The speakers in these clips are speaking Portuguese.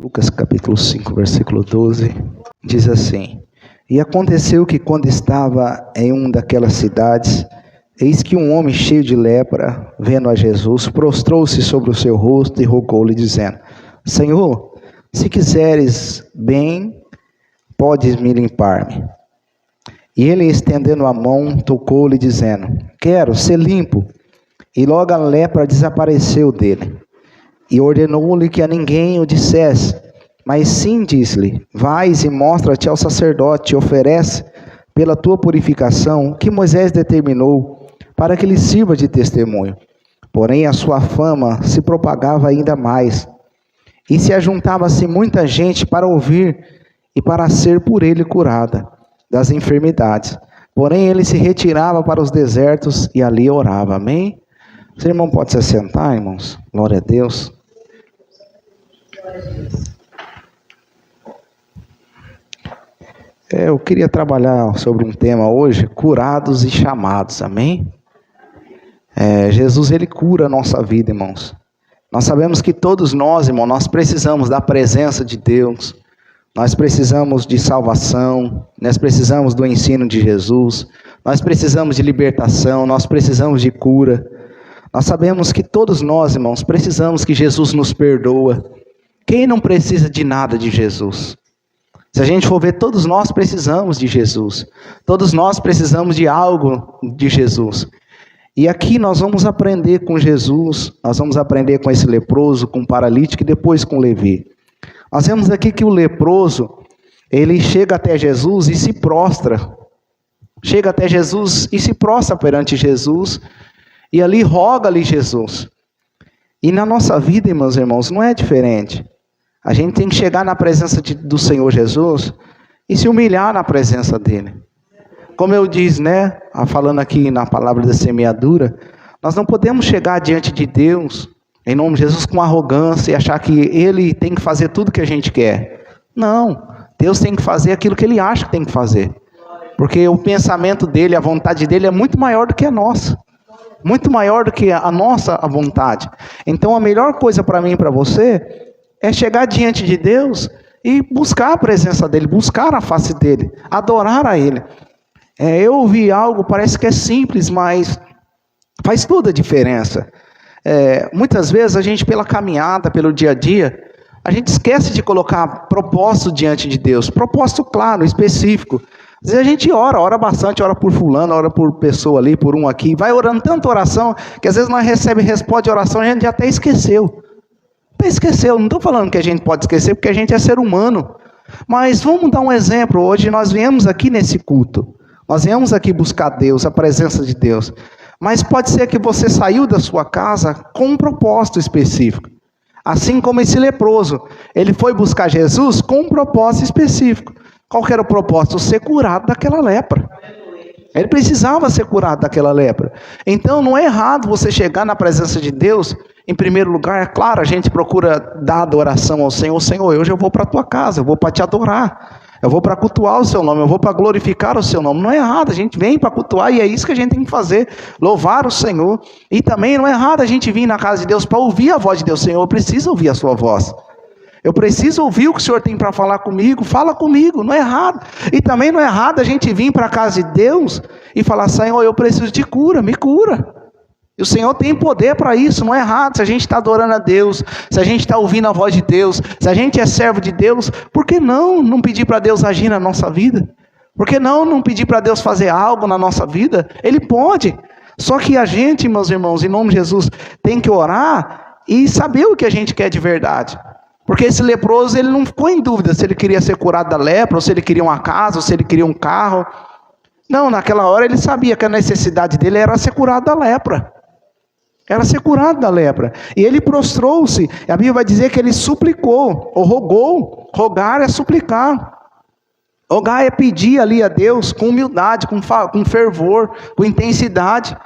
Lucas capítulo 5, versículo 12, diz assim: E aconteceu que quando estava em uma daquelas cidades, eis que um homem cheio de lepra, vendo a Jesus, prostrou-se sobre o seu rosto e rogou-lhe, dizendo: Senhor, se quiseres bem, podes me limpar-me. E ele, estendendo a mão, tocou-lhe, dizendo: Quero ser limpo. E logo a lepra desapareceu dele. E ordenou-lhe que a ninguém o dissesse, mas sim disse-lhe: Vais e mostra-te ao sacerdote, e oferece pela tua purificação o que Moisés determinou, para que lhe sirva de testemunho. Porém a sua fama se propagava ainda mais, e se ajuntava-se muita gente para ouvir e para ser por ele curada das enfermidades. Porém ele se retirava para os desertos e ali orava. Amém? Seu irmão pode se assentar, irmãos? Glória a Deus. Eu queria trabalhar sobre um tema hoje: curados e chamados, amém? Jesus, ele cura a nossa vida, irmãos. Nós sabemos que todos nós, irmãos, nós precisamos da presença de Deus, nós precisamos de salvação, nós precisamos do ensino de Jesus, nós precisamos de libertação, nós precisamos de cura. Nós sabemos que todos nós, irmãos, precisamos que Jesus nos perdoa. Quem não precisa de nada de Jesus? Se a gente for ver, todos nós precisamos de Jesus. Todos nós precisamos de algo de Jesus. E aqui nós vamos aprender com Jesus, nós vamos aprender com esse leproso, com o paralítico e depois com Levi. Nós vemos aqui que o leproso, ele chega até Jesus e se prostra. Chega até Jesus e se prostra perante Jesus. E ali roga-lhe Jesus. E na nossa vida, meus irmãos, não é diferente. A gente tem que chegar na presença do Senhor Jesus e se humilhar na presença dele. Como eu disse, né, falando aqui na palavra da semeadura, nós não podemos chegar diante de Deus, em nome de Jesus, com arrogância e achar que ele tem que fazer tudo que a gente quer. Não, Deus tem que fazer aquilo que ele acha que tem que fazer. Porque o pensamento dele, a vontade dele é muito maior do que a nossa. Muito maior do que a nossa vontade. Então a melhor coisa para mim e para você é chegar diante de Deus e buscar a presença dele, buscar a face dele, adorar a ele. Eu ouvi algo, parece que é simples, mas faz toda a diferença. Muitas vezes a gente, pela caminhada, pelo dia a dia, a gente esquece de colocar propósito diante de Deus, propósito claro, específico. Às vezes a gente ora bastante, ora por fulano, ora por pessoa ali, por um aqui, vai orando tanta oração, que às vezes nós recebemos resposta de oração e a gente já até esqueceu. Não estou falando que a gente pode esquecer, porque a gente é ser humano. Mas vamos dar um exemplo. Hoje nós viemos aqui nesse culto. Nós viemos aqui buscar Deus, a presença de Deus. Mas pode ser que você saiu da sua casa com um propósito específico. Assim como esse leproso. Ele foi buscar Jesus com um propósito específico. Qual que era o propósito? Ser curado daquela lepra. Ele precisava ser curado daquela lepra. Então não é errado você chegar na presença de Deus. Em primeiro lugar, é claro, a gente procura dar adoração ao Senhor. Senhor, hoje eu vou para a tua casa, eu vou para te adorar. Eu vou para cultuar o seu nome, eu vou para glorificar o seu nome. Não é errado, a gente vem para cultuar e é isso que a gente tem que fazer. Louvar o Senhor. E também não é errado a gente vir na casa de Deus para ouvir a voz de Deus. Senhor, eu preciso ouvir a sua voz. Eu preciso ouvir o que o Senhor tem para falar comigo. Fala comigo, não é errado. E também não é errado a gente vir para a casa de Deus e falar: Senhor, eu preciso de cura, me cura. E o Senhor tem poder para isso, não é errado. Se a gente está adorando a Deus, se a gente está ouvindo a voz de Deus, se a gente é servo de Deus, por que não pedir para Deus agir na nossa vida? Por que não pedir para Deus fazer algo na nossa vida? Ele pode. Só que a gente, meus irmãos, em nome de Jesus, tem que orar e saber o que a gente quer de verdade. Porque esse leproso, ele não ficou em dúvida se ele queria ser curado da lepra, ou se ele queria uma casa, ou se ele queria um carro. Não, naquela hora ele sabia que a necessidade dele era ser curado da lepra. Era ser curado da lepra. E ele prostrou-se. A Bíblia vai dizer que ele suplicou, ou rogou. Rogar é suplicar. Rogar é pedir ali a Deus com humildade, com fervor, com intensidade.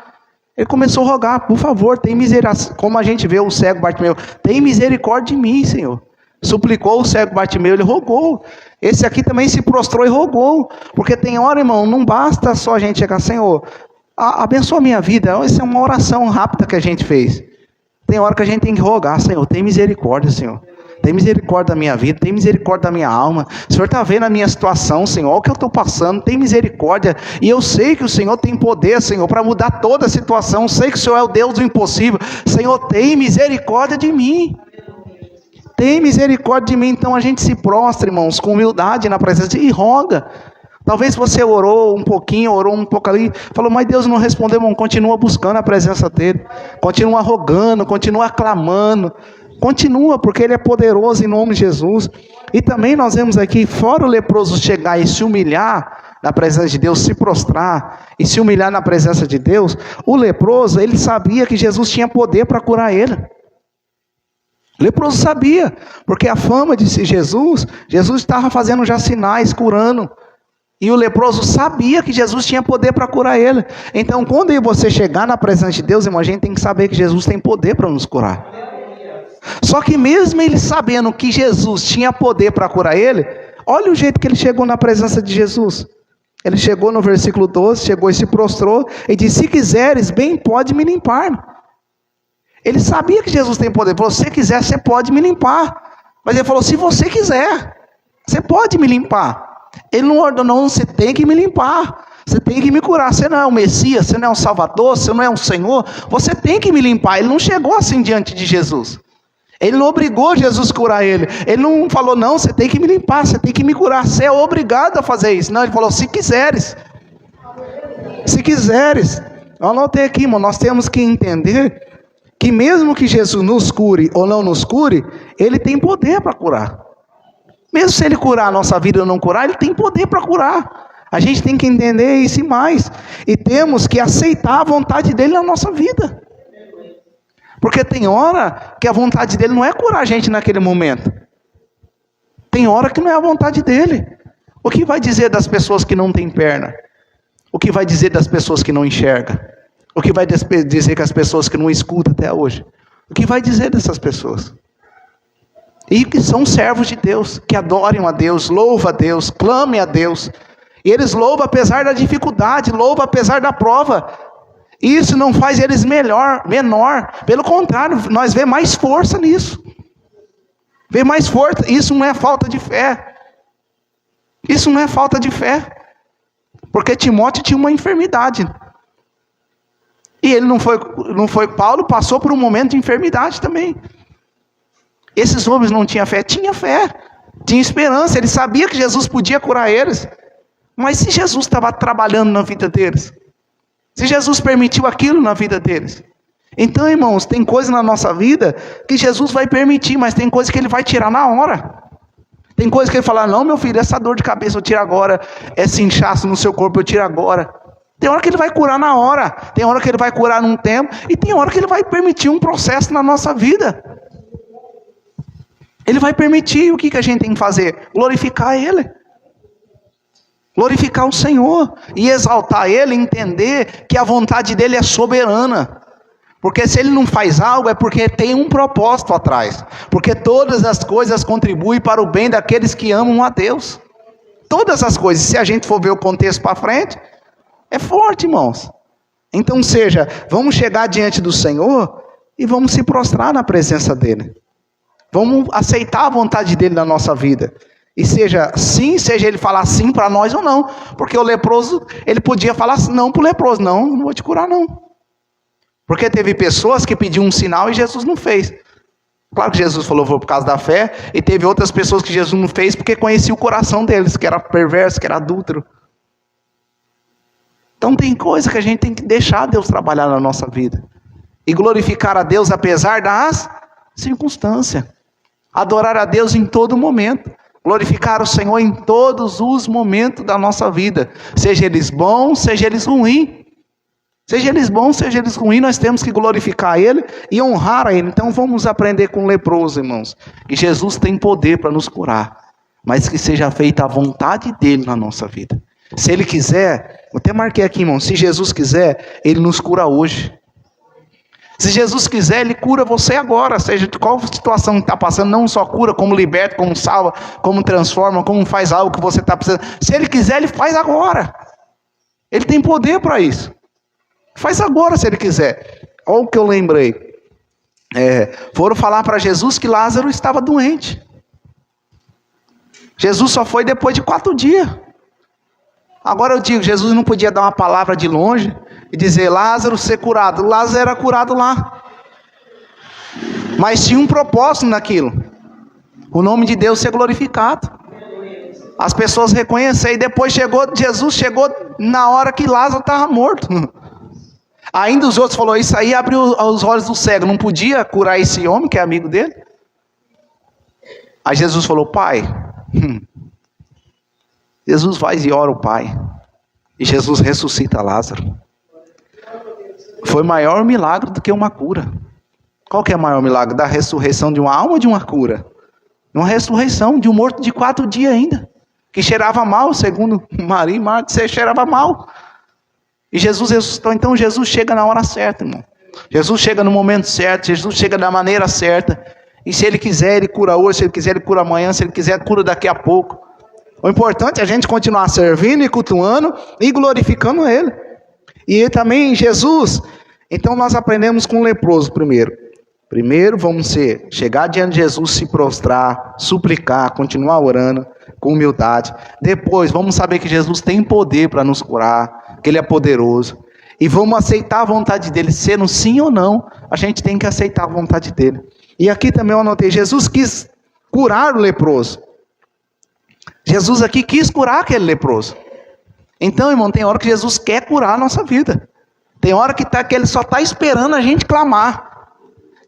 Ele começou a rogar: por favor, tem misericórdia. Como a gente vê o cego Bartimeu: tem misericórdia de mim, Senhor. Suplicou o cego Bartimeu, ele rogou. Esse aqui também se prostrou e rogou. Porque tem hora, irmão, não basta só a gente chegar: Senhor, abençoa a minha vida. Essa é uma oração rápida que a gente fez. Tem hora que a gente tem que rogar: Senhor, tem misericórdia, Senhor. tem misericórdia da minha vida, tem misericórdia da minha alma. O Senhor está vendo a minha situação, Senhor, olha o que eu estou passando, tem misericórdia. E eu sei que o Senhor tem poder, Senhor, para mudar toda a situação. Eu sei que o Senhor é o Deus do impossível. Senhor, tem misericórdia de mim. Tem misericórdia de mim. Então a gente se prostra, irmãos, com humildade na presença e roga. Talvez você orou um pouquinho, orou um pouco ali, falou, mas Deus não respondeu, irmão. Continua buscando a presença dEle, continua rogando, continua clamando, continua, porque Ele é poderoso em nome de Jesus. E também nós vemos aqui, fora o leproso chegar e se humilhar na presença de Deus, se prostrar e se humilhar na presença de Deus, o leproso, ele sabia que Jesus tinha poder para curar ele. O leproso sabia, porque a fama de Jesus estava fazendo já sinais, curando. E o leproso sabia que Jesus tinha poder para curar ele. Então, quando você chegar na presença de Deus, irmão, a gente tem que saber que Jesus tem poder para nos curar. Só que mesmo ele sabendo que Jesus tinha poder para curar ele, olha o jeito que ele chegou na presença de Jesus. Ele chegou no versículo 12, chegou e se prostrou e disse, se quiseres, bem pode me limpar. Ele sabia que Jesus tem poder. Se você quiser, você pode me limpar. Mas ele falou, se você quiser, você pode me limpar. Ele não ordenou, você tem que me limpar, você tem que me curar. Você não é o Messias, você não é o Salvador, você não é o Senhor, você tem que me limpar. Ele não chegou assim diante de Jesus. Ele não obrigou Jesus a curar ele. Ele não falou, não, você tem que me limpar, você tem que me curar, você é obrigado a fazer isso. Não, ele falou, se quiseres. Se quiseres. Eu anotei aqui, irmão, nós temos que entender que mesmo que Jesus nos cure ou não nos cure, Ele tem poder para curar. Mesmo se Ele curar a nossa vida ou não curar, Ele tem poder para curar. A gente tem que entender isso e mais. E temos que aceitar a vontade dEle na nossa vida. Porque tem hora que a vontade dEle não é curar a gente naquele momento. Tem hora que não é a vontade dEle. O que vai dizer das pessoas que não têm perna? O que vai dizer das pessoas que não enxergam? O que vai dizer que as pessoas que não escutam até hoje? O que vai dizer dessas pessoas? E que são servos de Deus, que adorem a Deus, louvam a Deus, clamem a Deus. E eles louvam apesar da dificuldade, louvam apesar da prova. Isso não faz eles menor. Pelo contrário, nós vemos mais força nisso. Vê mais força. Isso não é falta de fé. Isso não é falta de fé. Porque Timóteo tinha uma enfermidade. E ele não foi Paulo, passou por um momento de enfermidade também. Esses homens não tinham fé? Tinha fé, tinha esperança, ele sabia que Jesus podia curar eles. Mas se Jesus estava trabalhando na vida deles, se Jesus permitiu aquilo na vida deles, então, irmãos, tem coisa na nossa vida que Jesus vai permitir, mas tem coisa que Ele vai tirar na hora. Tem coisa que Ele fala, não, meu filho, essa dor de cabeça eu tiro agora, esse inchaço no seu corpo eu tiro agora. Tem hora que Ele vai curar na hora, tem hora que Ele vai curar num tempo, e tem hora que Ele vai permitir um processo na nossa vida. Ele vai permitir. O que a gente tem que fazer? Glorificar Ele. Glorificar o Senhor. E exaltar Ele, entender que a vontade dEle é soberana. Porque se Ele não faz algo, é porque tem um propósito atrás. Porque todas as coisas contribuem para o bem daqueles que amam a Deus. Todas as coisas. Se a gente for ver o contexto para frente, é forte, irmãos. Então, vamos chegar diante do Senhor e vamos se prostrar na presença dEle. Vamos aceitar a vontade dEle na nossa vida. E seja Ele falar sim para nós ou não. Porque o leproso, ele podia falar não para o leproso. Não vou te curar não. Porque teve pessoas que pediam um sinal e Jesus não fez. Claro que Jesus falou foi por causa da fé. E teve outras pessoas que Jesus não fez porque conhecia o coração deles, que era perverso, que era adúltero. Então tem coisa que a gente tem que deixar Deus trabalhar na nossa vida. E glorificar a Deus apesar das circunstâncias. Adorar a Deus em todo momento. Glorificar o Senhor em todos os momentos da nossa vida. Seja eles bons, seja eles ruins. Seja eles bons, seja eles ruins, nós temos que glorificar Ele e honrar a Ele. Então vamos aprender com o leproso, irmãos. Que Jesus tem poder para nos curar. Mas que seja feita a vontade dEle na nossa vida. Se Ele quiser, eu até marquei aqui, irmão. Se Jesus quiser, Ele nos cura hoje. Se Jesus quiser, Ele cura você agora, seja de qual situação que está passando, não só cura, como liberta, como salva, como transforma, como faz algo que você está precisando. Se Ele quiser, Ele faz agora. Ele tem poder para isso. Faz agora se Ele quiser. Olha o que eu lembrei. foram falar para Jesus que Lázaro estava doente. Jesus só foi depois de 4 dias. Agora eu digo, Jesus não podia dar uma palavra de longe e dizer, Lázaro ser curado. Lázaro era curado lá. Mas tinha um propósito naquilo. O nome de Deus ser glorificado. As pessoas reconheceram. E depois Jesus chegou na hora que Lázaro estava morto. Ainda os outros falaram, isso aí abriu os olhos do cego. Não podia curar esse homem que é amigo dele? Aí Jesus falou, Pai. Jesus vai e ora o Pai. E Jesus ressuscita Lázaro. Foi maior milagre do que uma cura. Qual que é o maior milagre? Da ressurreição de uma alma ou de uma cura? Uma ressurreição de um morto de 4 dias ainda. Que cheirava mal, segundo Maria e Marta, cheirava mal. E Jesus ressuscitou. Então Jesus chega na hora certa, irmão. Jesus chega no momento certo. Jesus chega da maneira certa. E se Ele quiser, Ele cura hoje. Se Ele quiser, Ele cura amanhã. Se Ele quiser, cura daqui a pouco. O importante é a gente continuar servindo e cultuando e glorificando Ele. E também Jesus. Então nós aprendemos com o leproso primeiro. Primeiro vamos chegar diante de Jesus, se prostrar, suplicar, continuar orando com humildade. Depois vamos saber que Jesus tem poder para nos curar, que Ele é poderoso. E vamos aceitar a vontade dEle, sendo sim ou não, a gente tem que aceitar a vontade dEle. E aqui também eu anotei, Jesus quis curar o leproso. Jesus aqui quis curar aquele leproso. Então, irmão, tem hora que Jesus quer curar a nossa vida. Tem hora que Ele só está esperando a gente clamar.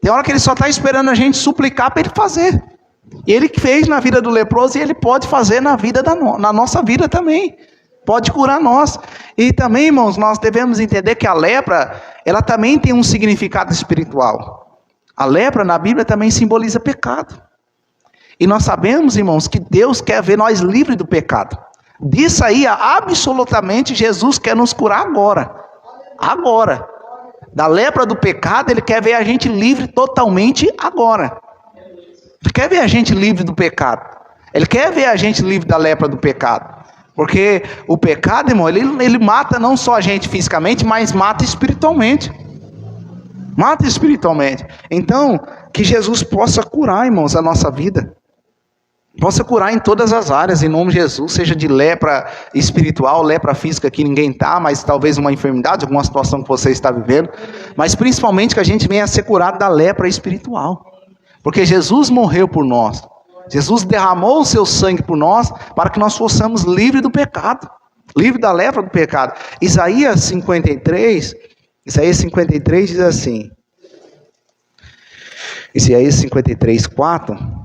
Tem hora que Ele só está esperando a gente suplicar para Ele fazer. E Ele fez na vida do leproso e Ele pode fazer na nossa vida também. Pode curar nós. E também, irmãos, nós devemos entender que a lepra, ela também tem um significado espiritual. A lepra na Bíblia também simboliza pecado. E nós sabemos, irmãos, que Deus quer ver nós livres do pecado. Disso aí, absolutamente, Jesus quer nos curar agora. Agora. Da lepra do pecado, Ele quer ver a gente livre totalmente agora. Ele quer ver a gente livre do pecado. Ele quer ver a gente livre da lepra do pecado. Porque o pecado, irmão, ele mata não só a gente fisicamente, mas mata espiritualmente. Mata espiritualmente. Então, que Jesus possa curar, irmãos, a nossa vida. Possa curar em todas as áreas, em nome de Jesus, seja de lepra espiritual, lepra física que ninguém está, mas talvez uma enfermidade, alguma situação que você está vivendo, mas principalmente que a gente venha a ser curado da lepra espiritual, porque Jesus morreu por nós, Jesus derramou o seu sangue por nós, para que nós fossemos livres do pecado, livres da lepra do pecado. Isaías 53 diz assim, Isaías 53, 4...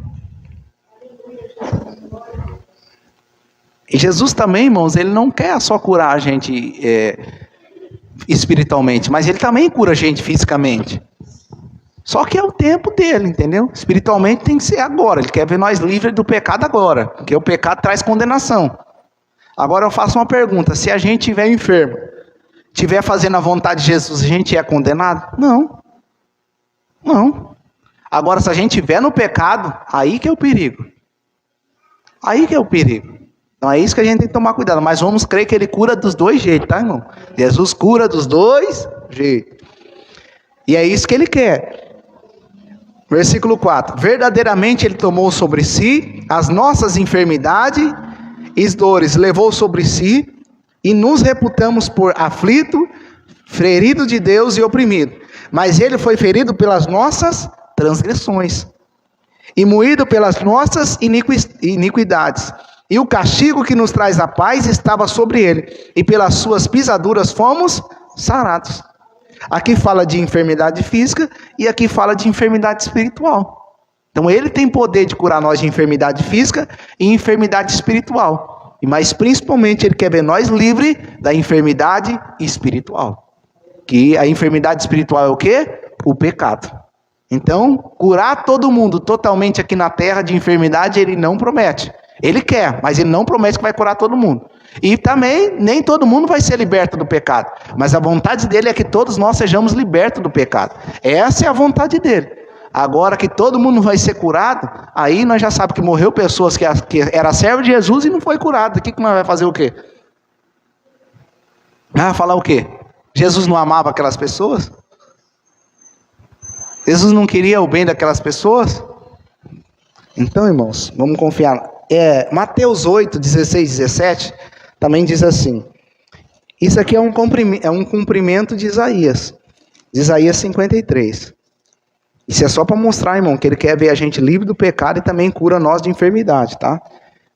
E Jesus também, irmãos, Ele não quer só curar a gente espiritualmente, mas Ele também cura a gente fisicamente. Só que é o tempo dele, entendeu? Espiritualmente tem que ser agora. Ele quer ver nós livres do pecado agora, porque o pecado traz condenação. Agora eu faço uma pergunta, se a gente estiver enfermo, estiver fazendo a vontade de Jesus, a gente é condenado? Não. Não. Agora se a gente estiver no pecado, aí que é o perigo. Aí que é o perigo. Então é isso que a gente tem que tomar cuidado. Mas vamos crer que Ele cura dos 2 jeitos, tá, irmão? Jesus cura dos 2 jeitos. E é isso que Ele quer. Versículo 4. Verdadeiramente Ele tomou sobre si as nossas enfermidades e dores, levou sobre si, e nos reputamos por aflito, ferido de Deus e oprimido. Mas Ele foi ferido pelas nossas transgressões, e moído pelas nossas iniquidades. E o castigo que nos traz a paz estava sobre Ele, e pelas suas pisaduras fomos sarados. Aqui fala de enfermidade física, e aqui fala de enfermidade espiritual. Então Ele tem poder de curar nós de enfermidade física e enfermidade espiritual. Mas principalmente Ele quer ver nós livres da enfermidade espiritual. Que a enfermidade espiritual é o quê? O pecado. Então, curar todo mundo totalmente aqui na terra de enfermidade, Ele não promete. Ele quer, mas Ele não promete que vai curar todo mundo. E também, nem todo mundo vai ser liberto do pecado. Mas a vontade dEle é que todos nós sejamos libertos do pecado. Essa é a vontade dEle. Agora que todo mundo vai ser curado, aí nós já sabemos que morreu pessoas que era servo de Jesus e não foi curado. O que nós vamos fazer o quê? Falar o quê? Jesus não amava aquelas pessoas? Jesus não queria o bem daquelas pessoas? Então, irmãos, vamos confiar. Mateus 8, 16, 17, também diz assim. Isso aqui é um cumprimento de Isaías 53. Isso é só para mostrar, irmão, que ele quer ver a gente livre do pecado e também cura nós de enfermidade, tá?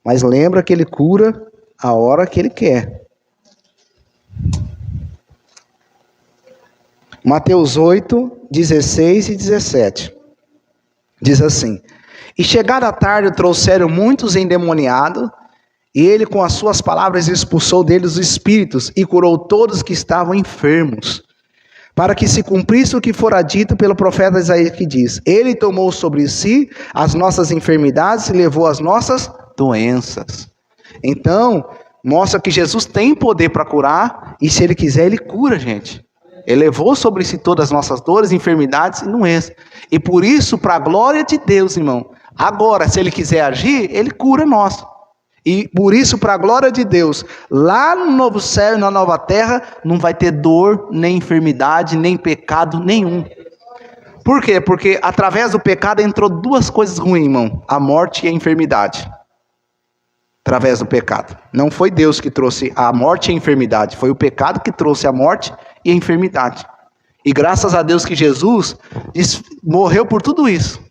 Mas lembra que ele cura a hora que ele quer. Mateus 8, 16 e 17. Diz assim: E chegada a tarde trouxeram muitos endemoniados, e ele com as suas palavras expulsou deles os espíritos, e curou todos que estavam enfermos, para que se cumprisse o que fora dito pelo profeta Isaías, que diz: Ele tomou sobre si as nossas enfermidades e levou as nossas doenças. Então, mostra que Jesus tem poder para curar, e se ele quiser, ele cura, gente. Ele levou sobre si todas as nossas dores, enfermidades e doenças. E por isso, para a glória de Deus, irmão, agora, se ele quiser agir, ele cura nós. E por isso, para a glória de Deus, lá no novo céu e na nova terra, não vai ter dor, nem enfermidade, nem pecado nenhum. Por quê? Porque através do pecado entrou duas coisas ruins, irmão: a morte e a enfermidade. Através do pecado. Não foi Deus que trouxe a morte e a enfermidade, foi o pecado que trouxe a morte e a enfermidade. E graças a Deus que Jesus morreu por tudo isso.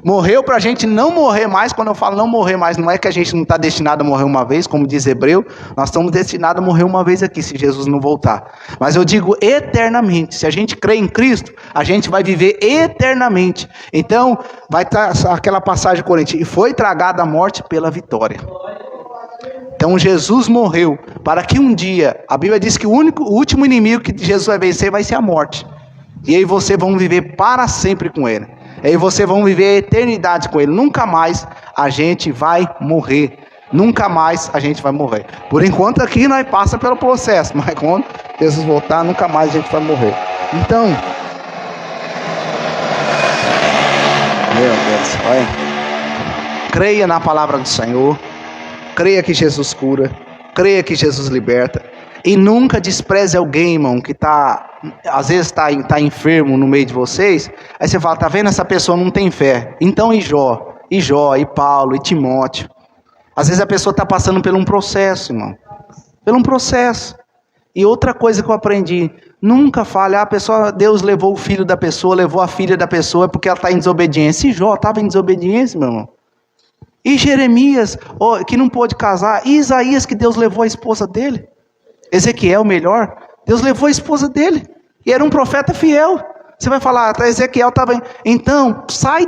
Morreu para a gente não morrer mais. Quando eu falo não morrer mais, não é que a gente não está destinado a morrer uma vez, como diz Hebreu. Nós estamos destinados a morrer uma vez aqui, se Jesus não voltar. Mas eu digo eternamente. Se a gente crê em Cristo, a gente vai viver eternamente. Então, vai estar aquela passagem coríntia: e foi tragada a morte pela vitória. Então Jesus morreu para que um dia, a Bíblia diz que o último inimigo que Jesus vai vencer vai ser a morte. E aí você vão viver para sempre com ele. E aí você vão viver a eternidade com ele. Nunca mais a gente vai morrer. Nunca mais a gente vai morrer. Por enquanto aqui nós passa pelo processo, mas quando Jesus voltar, nunca mais a gente vai morrer. Então, meu Deus, olha. Creia na palavra do Senhor. Creia que Jesus cura, creia que Jesus liberta, e nunca despreze alguém, irmão, que às vezes está enfermo no meio de vocês. Aí você fala: tá vendo, essa pessoa não tem fé. Então e Jó, e Paulo, e Timóteo. Às vezes a pessoa está passando por um processo, irmão, por um processo. E outra coisa que eu aprendi: nunca fale, Deus levou o filho da pessoa, levou a filha da pessoa porque ela está em desobediência. E Jó estava em desobediência, meu irmão. E Jeremias, que não pôde casar. E Isaías, que Deus levou a esposa dele. Ezequiel, melhor, Deus levou a esposa dele. E era um profeta fiel. Você vai falar: Ezequiel estava... Então, sai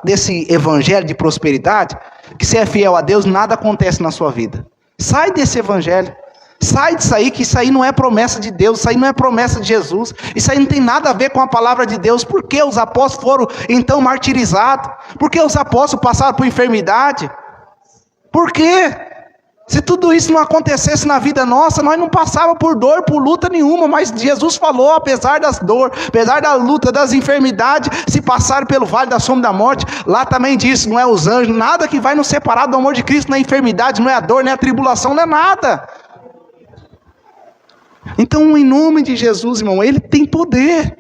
desse evangelho de prosperidade, que se é fiel a Deus, nada acontece na sua vida. Sai desse evangelho. Sai disso aí, que isso aí não é promessa de Deus, isso aí não é promessa de Jesus, isso aí não tem nada a ver com a palavra de Deus. Por que os apóstolos foram então martirizados? Por que os apóstolos passaram por enfermidade? Por quê? Se tudo isso não acontecesse na vida nossa, nós não passávamos por dor, por luta nenhuma. Mas Jesus falou: apesar das dores, apesar da luta, das enfermidades, se passar pelo vale da sombra da morte, lá também disse: não é os anjos, nada que vai nos separar do amor de Cristo, não é a enfermidade, não é a dor, não é a tribulação, não é nada. Então, em nome de Jesus, irmão, Ele tem poder.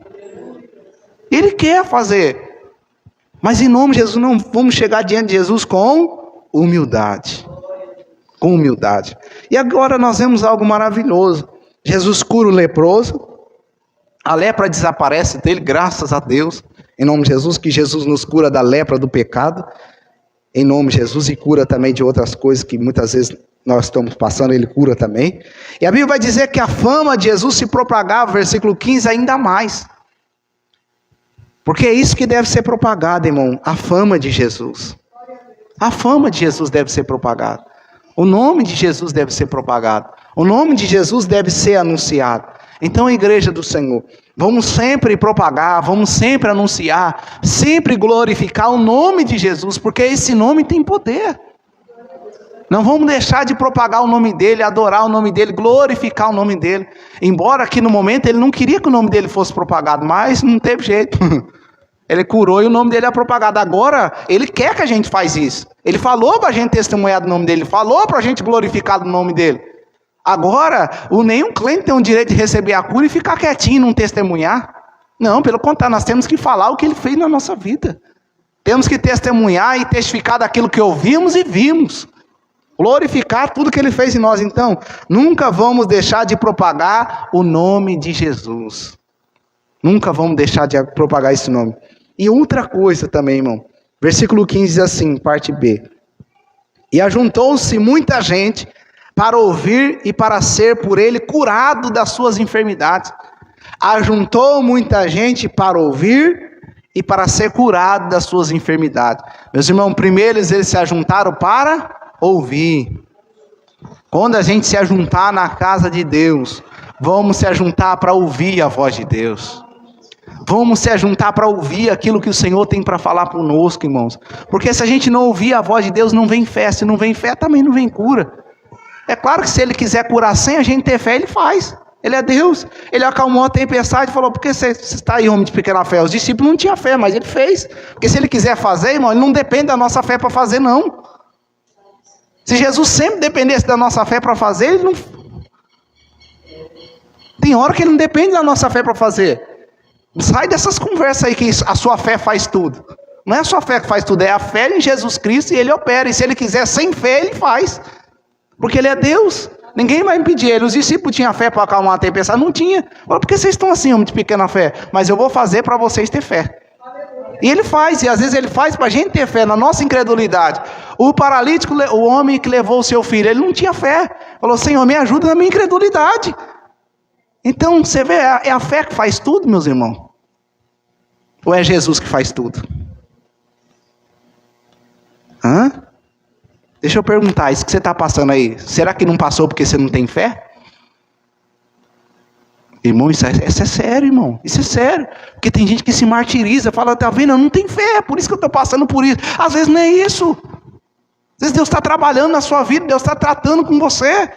Ele quer fazer. Mas em nome de Jesus, não vamos chegar diante de Jesus com humildade. Com humildade. E agora nós vemos algo maravilhoso. Jesus cura o leproso. A lepra desaparece dele, graças a Deus. Em nome de Jesus, que Jesus nos cura da lepra do pecado. Em nome de Jesus, e cura também de outras coisas que muitas vezes nós estamos passando, Ele cura também. E a Bíblia vai dizer que a fama de Jesus se propagava, versículo 15, ainda mais. Porque é isso que deve ser propagado, irmão, a fama de Jesus. A fama de Jesus deve ser propagada. O nome de Jesus deve ser propagado. O nome de Jesus deve ser anunciado. Então, igreja do Senhor, vamos sempre propagar, vamos sempre anunciar, sempre glorificar o nome de Jesus, porque esse nome tem poder. Não vamos deixar de propagar o nome dele, adorar o nome dele, glorificar o nome dele. Embora aqui no momento ele não queria que o nome dele fosse propagado, mas não teve jeito. Ele curou e o nome dele é propagado. Agora, ele quer que a gente faz isso. Ele falou para a gente testemunhar do nome dele, falou para a gente glorificar o nome dele. Agora, nenhum crente tem o direito de receber a cura e ficar quietinho e não testemunhar. Não, pelo contrário, nós temos que falar o que ele fez na nossa vida. Temos que testemunhar e testificar daquilo que ouvimos e vimos. Glorificar tudo que ele fez em nós. Então, nunca vamos deixar de propagar o nome de Jesus. Nunca vamos deixar de propagar esse nome. E outra coisa também, irmão. Versículo 15 diz assim, parte B. E ajuntou-se muita gente para ouvir e para ser por ele curado das suas enfermidades. Ajuntou muita gente para ouvir e para ser curado das suas enfermidades. Meus irmãos, primeiro eles se ajuntaram para ouvir. Quando a gente se ajuntar na casa de Deus, vamos se ajuntar para ouvir a voz de Deus. Vamos se ajuntar para ouvir aquilo que o Senhor tem para falar conosco, irmãos. Porque se a gente não ouvir a voz de Deus, não vem fé. Se não vem fé, também não vem cura. É claro que se Ele quiser curar sem a gente ter fé, Ele faz. Ele é Deus. Ele acalmou a tempestade e falou, por que você está aí, homem de pequena fé? Os discípulos não tinham fé, mas Ele fez. Porque se Ele quiser fazer, irmão, Ele não depende da nossa fé para fazer, não. Se Jesus sempre dependesse da nossa fé para fazer, Ele não... Tem hora que Ele não depende da nossa fé para fazer. Sai dessas conversas aí que a sua fé faz tudo. Não é a sua fé que faz tudo, é a fé em Jesus Cristo e Ele opera. E se Ele quiser sem fé, Ele faz. Porque Ele é Deus. Ninguém vai impedir Ele. Os discípulos tinham fé para acalmar a tempestade? Não tinha. Por que vocês estão assim, homem de pequena fé? Mas eu vou fazer para vocês ter fé. E Ele faz, e às vezes Ele faz para a gente ter fé, na nossa incredulidade. O paralítico, o homem que levou o seu filho, ele não tinha fé. Falou, Senhor, me ajuda na minha incredulidade. Então, você vê, é a fé que faz tudo, meus irmãos? Ou é Jesus que faz tudo? Hã? Deixa eu perguntar, isso que você está passando aí, será que não passou porque você não tem fé? Irmão, isso é sério, irmão. Isso é sério. Porque tem gente que se martiriza, fala, tá vendo, eu não tenho fé, por isso que eu estou passando por isso. Às vezes não é isso. Às vezes Deus está trabalhando na sua vida, Deus está tratando com você.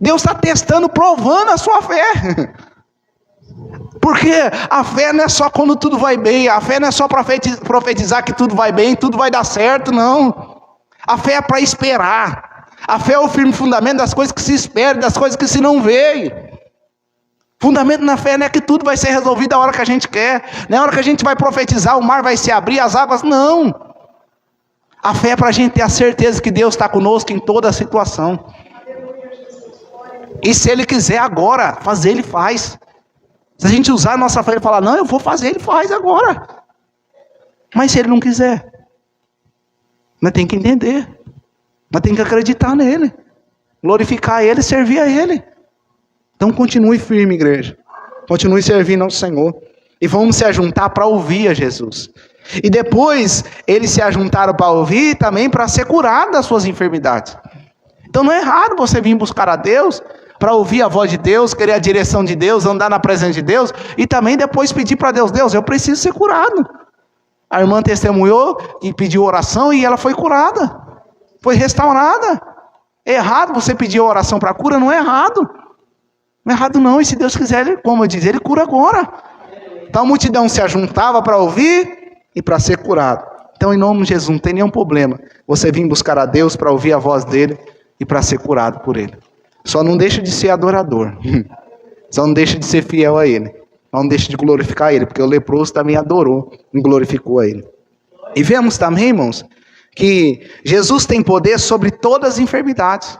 Deus está testando, provando a sua fé. Porque a fé não é só quando tudo vai bem. A fé não é só profetizar que tudo vai bem, tudo vai dar certo, não. A fé é para esperar. A fé é o firme fundamento das coisas que se esperam, das coisas que se não veem. Fundamento na fé não é que tudo vai ser resolvido a hora que a gente quer. Não é a hora que a gente vai profetizar, o mar vai se abrir, as águas, não. A fé é para a gente ter a certeza que Deus está conosco em toda a situação. E se Ele quiser agora fazer, Ele faz. Se a gente usar a nossa fé e falar, não, eu vou fazer, Ele faz agora. Mas se Ele não quiser, nós temos que entender. Nós temos que acreditar nele. Glorificar Ele, servir a Ele. Então continue firme, igreja. Continue servindo ao Senhor. E vamos se ajuntar para ouvir a Jesus. E depois, eles se ajuntaram para ouvir também para ser curado das suas enfermidades. Então não é errado você vir buscar a Deus para ouvir a voz de Deus, querer a direção de Deus, andar na presença de Deus, e também depois pedir para Deus, Deus, eu preciso ser curado. A irmã testemunhou e pediu oração e ela foi curada, foi restaurada. É errado você pedir oração para cura? Não é errado. Não é errado não, e se Deus quiser, Ele, como eu disse, Ele cura agora. Então a multidão se ajuntava para ouvir e para ser curado. Então em nome de Jesus, não tem nenhum problema você vir buscar a Deus para ouvir a voz dEle e para ser curado por Ele. Só não deixa de ser adorador. Só não deixa de ser fiel a Ele. Só não deixa de glorificar Ele, porque o leproso também adorou e glorificou a Ele. E vemos também, irmãos, que Jesus tem poder sobre todas as enfermidades.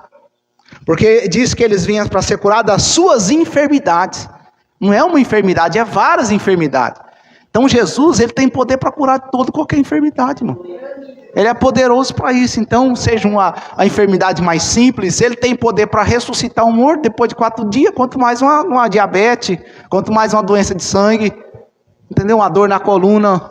Porque diz que eles vinham para ser curados das suas enfermidades. Não é uma enfermidade, é várias enfermidades. Então Jesus, Ele tem poder para curar qualquer enfermidade, irmão. Ele é poderoso para isso. Então, seja a enfermidade mais simples, Ele tem poder para ressuscitar um morto depois de 4 dias, quanto mais uma diabetes, quanto mais uma doença de sangue, entendeu? Uma dor na coluna,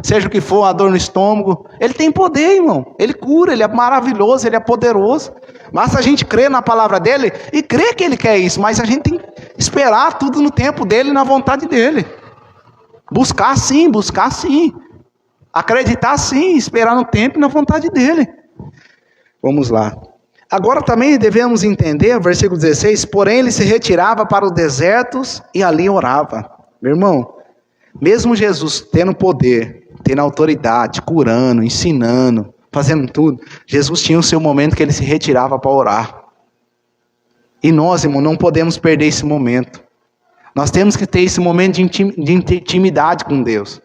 seja o que for, uma dor no estômago. Ele tem poder, irmão. Ele cura, Ele é maravilhoso, Ele é poderoso. Mas a gente crê na palavra dEle e crê que Ele quer isso, mas a gente tem que esperar tudo no tempo dEle e na vontade dEle. Buscar sim. Acreditar sim, esperar no tempo e na vontade dEle. Vamos lá. Agora também devemos entender, versículo 16, porém ele se retirava para os desertos e ali orava. Meu irmão, mesmo Jesus tendo poder, tendo autoridade, curando, ensinando, fazendo tudo, Jesus tinha o seu momento que ele se retirava para orar. E nós, irmão, não podemos perder esse momento. Nós temos que ter esse momento de intimidade com Deus.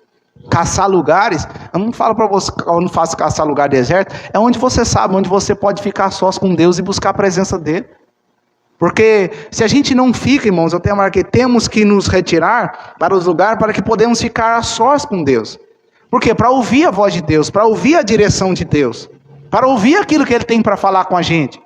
Caçar lugares, eu não falo para você, eu não faço caçar lugar deserto, é onde você sabe, onde você pode ficar sós com Deus e buscar a presença dele. Porque se a gente não fica, irmãos, eu tenho marquei, temos que nos retirar para os lugares para que podemos ficar a sós com Deus. Por quê? Para ouvir a voz de Deus, para ouvir a direção de Deus, para ouvir aquilo que Ele tem para falar com a gente.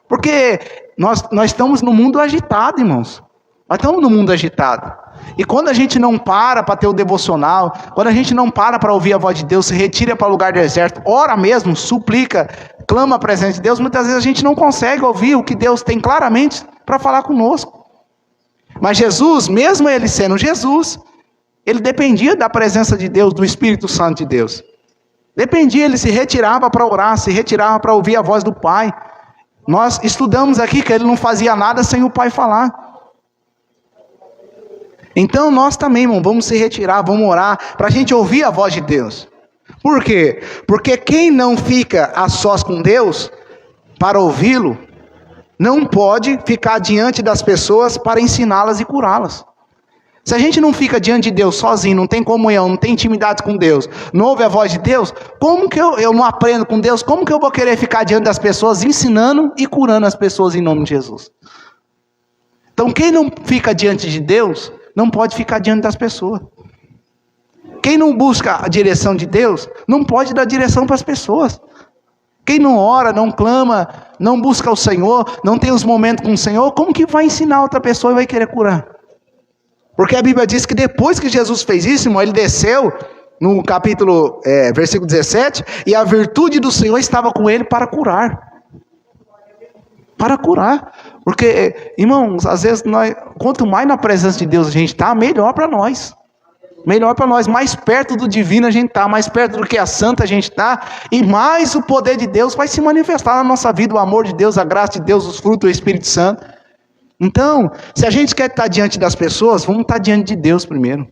Porque nós estamos no mundo agitado, irmãos. Nós estamos no mundo agitado. E quando a gente não para ter o devocional, quando a gente não para ouvir a voz de Deus, se retira para o lugar deserto, ora mesmo, suplica, clama a presença de Deus, muitas vezes a gente não consegue ouvir o que Deus tem claramente para falar conosco. Mas Jesus, mesmo Ele sendo Jesus, Ele dependia da presença de Deus, do Espírito Santo de Deus. Dependia, Ele se retirava para orar, se retirava para ouvir a voz do Pai. Nós estudamos aqui que Ele não fazia nada sem o Pai falar. Então nós também, irmão, vamos se retirar, vamos orar, para a gente ouvir a voz de Deus. Por quê? Porque quem não fica a sós com Deus, para ouvi-lo, não pode ficar diante das pessoas para ensiná-las e curá-las. Se a gente não fica diante de Deus sozinho, não tem comunhão, não tem intimidade com Deus, não ouve a voz de Deus, como que eu não aprendo com Deus? Como que eu vou querer ficar diante das pessoas ensinando e curando as pessoas em nome de Jesus? Então quem não fica diante de Deus, não pode ficar diante das pessoas. Quem não busca a direção de Deus, não pode dar direção para as pessoas. Quem não ora, não clama, não busca o Senhor, não tem os momentos com o Senhor, como que vai ensinar outra pessoa e vai querer curar? Porque a Bíblia diz que depois que Jesus fez isso, irmão, Ele desceu no capítulo, versículo 17, e a virtude do Senhor estava com Ele para curar. Para curar. Porque, irmãos, às vezes, quanto mais na presença de Deus a gente está, melhor para nós. Melhor para nós, mais perto do divino a gente está, mais perto do que a santa a gente está, e mais o poder de Deus vai se manifestar na nossa vida, o amor de Deus, a graça de Deus, os frutos do Espírito Santo. Então, se a gente quer estar diante das pessoas, vamos estar diante de Deus primeiro.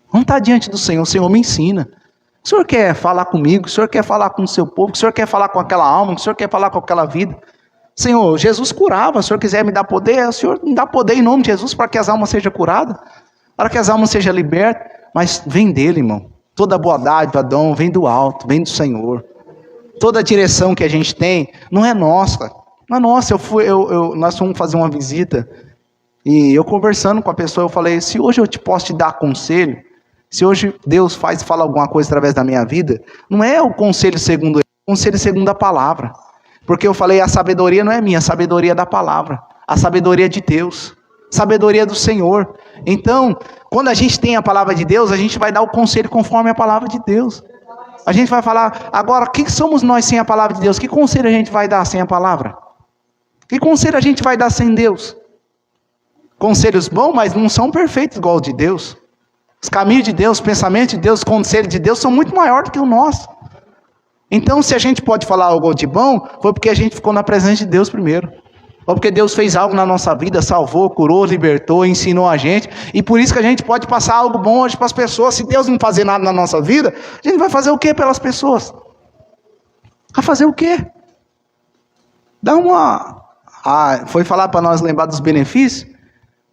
Vamos estar diante do Senhor. O Senhor me ensina. O Senhor quer falar comigo, o Senhor quer falar com o seu povo, o Senhor quer falar com aquela alma, o Senhor quer falar com aquela vida. Senhor, Jesus curava, se o Senhor quiser me dar poder, o Senhor me dá poder em nome de Jesus para que as almas sejam curadas, para que as almas sejam libertas, mas vem dele, irmão. Toda boa dádiva, dom, vem do alto, vem do Senhor. Toda a direção que a gente tem, não é nossa. Não é nossa. Nós fomos fazer uma visita, e eu conversando com a pessoa, eu falei, se hoje eu posso te dar conselho, se hoje Deus fala alguma coisa através da minha vida, não é o conselho segundo ele, é o conselho segundo a palavra. Porque eu falei, a sabedoria não é minha, a sabedoria é da palavra, a sabedoria é de Deus, a sabedoria é do Senhor. Então, quando a gente tem a palavra de Deus, a gente vai dar o conselho conforme a palavra de Deus. A gente vai falar, agora, o que somos nós sem a palavra de Deus? Que conselho a gente vai dar sem a palavra? Que conselho a gente vai dar sem Deus? Conselhos bons, mas não são perfeitos igual o de Deus. Os caminhos de Deus, os pensamentos de Deus, os conselhos de Deus são muito maiores do que o nosso. Então, se a gente pode falar algo de bom, foi porque a gente ficou na presença de Deus primeiro. Ou porque Deus fez algo na nossa vida, salvou, curou, libertou, ensinou a gente. E por isso que a gente pode passar algo bom hoje para as pessoas. Se Deus não fazer nada na nossa vida, a gente vai fazer o que pelas pessoas? Vai fazer o quê? Foi falar para nós lembrar dos benefícios?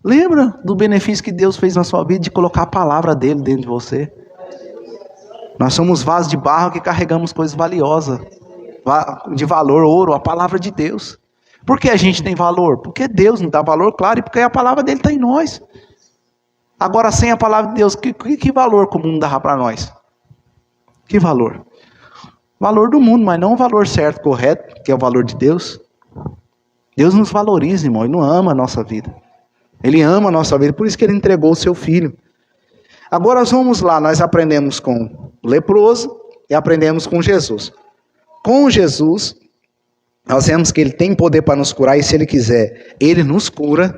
Lembra do benefício que Deus fez na sua vida de colocar a palavra dele dentro de você? Nós somos vasos de barro que carregamos coisas valiosas, de valor, ouro, a palavra de Deus. Por que a gente tem valor? Porque Deus nos dá valor, claro, e porque a palavra dele está em nós. Agora, sem a palavra de Deus, que valor que o mundo dá para nós? Que valor? Valor do mundo, mas não o valor certo, correto, que é o valor de Deus. Deus nos valoriza, irmão, Ele não ama a nossa vida. Ele ama a nossa vida, por isso que Ele entregou o seu Filho. Agora nós vamos lá, nós aprendemos com o leproso e aprendemos com Jesus. Com Jesus, nós vemos que Ele tem poder para nos curar, e se Ele quiser, Ele nos cura.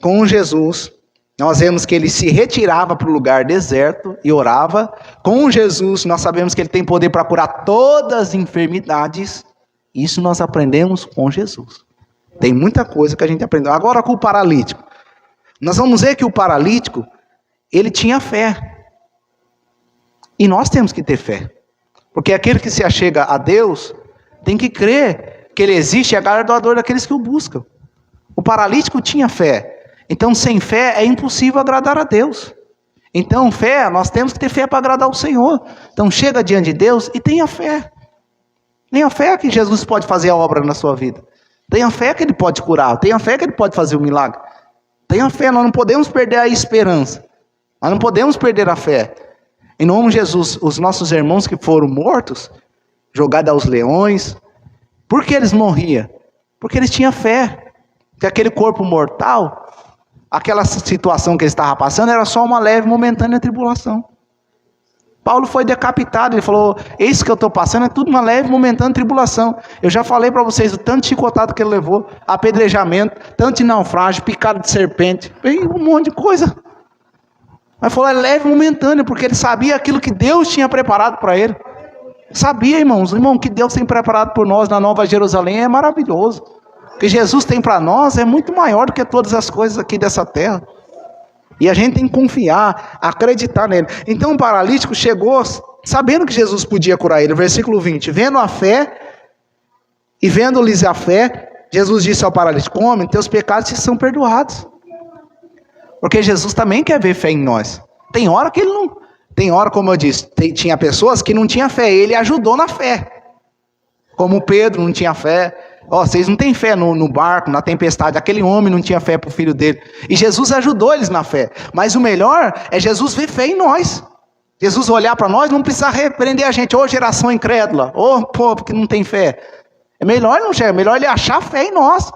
Com Jesus, nós vemos que Ele se retirava para o lugar deserto e orava. Com Jesus, nós sabemos que Ele tem poder para curar todas as enfermidades. Isso nós aprendemos com Jesus. Tem muita coisa que a gente aprendeu. Agora com o paralítico. Nós vamos ver que o paralítico, ele tinha fé. E nós temos que ter fé. Porque aquele que se achega a Deus, tem que crer que Ele existe e é galardoador daqueles que o buscam. O paralítico tinha fé. Então, sem fé é impossível agradar a Deus. Então, fé, nós temos que ter fé para agradar o Senhor. Então, chega diante de Deus e tenha fé. Tenha fé que Jesus pode fazer a obra na sua vida. Tenha fé que Ele pode curar. Tenha fé que Ele pode fazer o milagre. Tenha fé, nós não podemos perder a esperança. Nós não podemos perder a fé. Em nome de Jesus, os nossos irmãos que foram mortos, jogados aos leões, por que eles morriam? Porque eles tinham fé. Que aquele corpo mortal, aquela situação que eles estavam passando, era só uma leve, momentânea tribulação. Paulo foi decapitado, ele falou, isso que eu estou passando é tudo uma leve, momentânea tribulação. Eu já falei para vocês o tanto de chicotado que ele levou, apedrejamento, tanto de naufrágio, picado de serpente, um monte de coisa. Mas falou, é leve, momentâneo, porque ele sabia aquilo que Deus tinha preparado para ele. Sabia, irmãos, o que Deus tem preparado por nós na Nova Jerusalém é maravilhoso. O que Jesus tem para nós é muito maior do que todas as coisas aqui dessa terra. E a gente tem que confiar, acreditar nele. Então o paralítico chegou sabendo que Jesus podia curar ele. Versículo 20. Vendo a fé, e vendo-lhes a fé, Jesus disse ao paralítico, homem, teus pecados te são perdoados. Porque Jesus também quer ver fé em nós. Tem hora que ele não... Tem hora, como eu disse, tinha pessoas que não tinham fé. Ele ajudou na fé. Como Pedro não tinha fé. Vocês não têm fé no barco, na tempestade. Aquele homem não tinha fé para o filho dele. E Jesus ajudou eles na fé. Mas o melhor é Jesus ver fé em nós. Jesus olhar para nós, não precisar repreender a gente. Ô geração incrédula, ô povo que não tem fé. É melhor não chegar, é melhor ele achar fé em nós.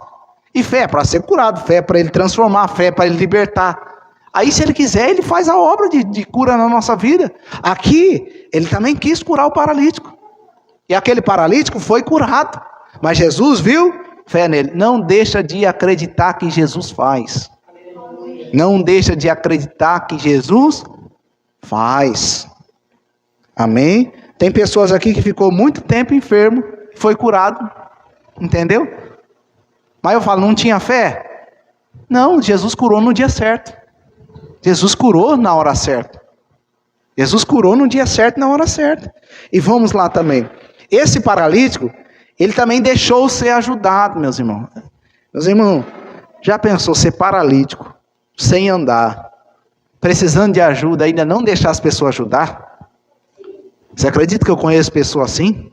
E fé para ser curado, fé para ele transformar, fé para ele libertar. Aí se ele quiser, ele faz a obra de cura na nossa vida. Aqui, ele também quis curar o paralítico. E aquele paralítico foi curado. Mas Jesus viu fé nele. Não deixa de acreditar que Jesus faz. Não deixa de acreditar que Jesus faz. Amém? Tem pessoas aqui que ficou muito tempo enfermo, foi curado. Entendeu? Mas eu falo, não tinha fé? Não, Jesus curou no dia certo. Jesus curou na hora certa. Jesus curou no dia certo, na hora certa. E vamos lá também. Esse paralítico, ele também deixou ser ajudado, meus irmãos. Meus irmãos, já pensou ser paralítico, sem andar, precisando de ajuda, ainda não deixar as pessoas ajudar? Você acredita que eu conheço pessoas assim?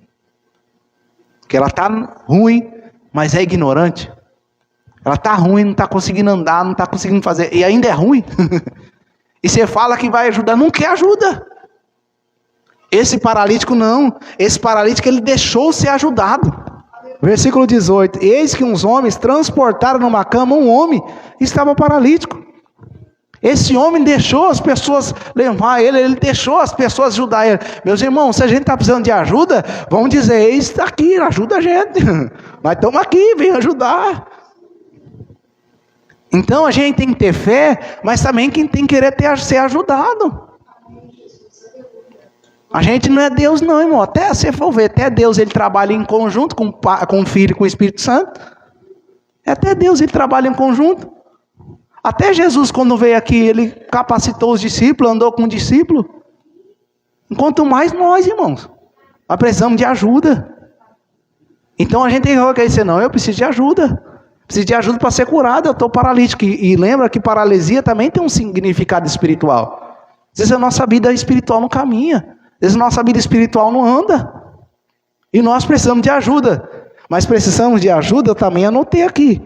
Que ela está ruim, mas é ignorante. Ela está ruim, não está conseguindo andar, não está conseguindo fazer, e ainda é ruim. E você fala que vai ajudar, não quer ajuda. Esse paralítico não. Esse paralítico ele deixou ser ajudado. Versículo 18. Eis que uns homens transportaram numa cama um homem que estava paralítico. Esse homem deixou as pessoas levar ele deixou as pessoas ajudar ele. Meus irmãos, se a gente está precisando de ajuda, vamos dizer, eis está aqui, ajuda a gente. Mas estamos aqui, vem ajudar. Então a gente tem que ter fé, mas também quem tem que querer ser ajudado. A gente não é Deus não, irmão. Até se for ver, até Deus ele trabalha em conjunto com o Filho e com o Espírito Santo. Até Deus ele trabalha em conjunto. Até Jesus quando veio aqui, ele capacitou os discípulos, andou com o discípulo. Enquanto mais nós, irmãos. Nós precisamos de ajuda. Então a gente tem que dizer, não, eu preciso de ajuda. Preciso de ajuda para ser curado, eu estou paralítico. E lembra que paralisia também tem um significado espiritual. Às vezes a nossa vida espiritual não caminha. Às vezes a nossa vida espiritual não anda. E nós precisamos de ajuda. Mas precisamos de ajuda, eu também anotei aqui.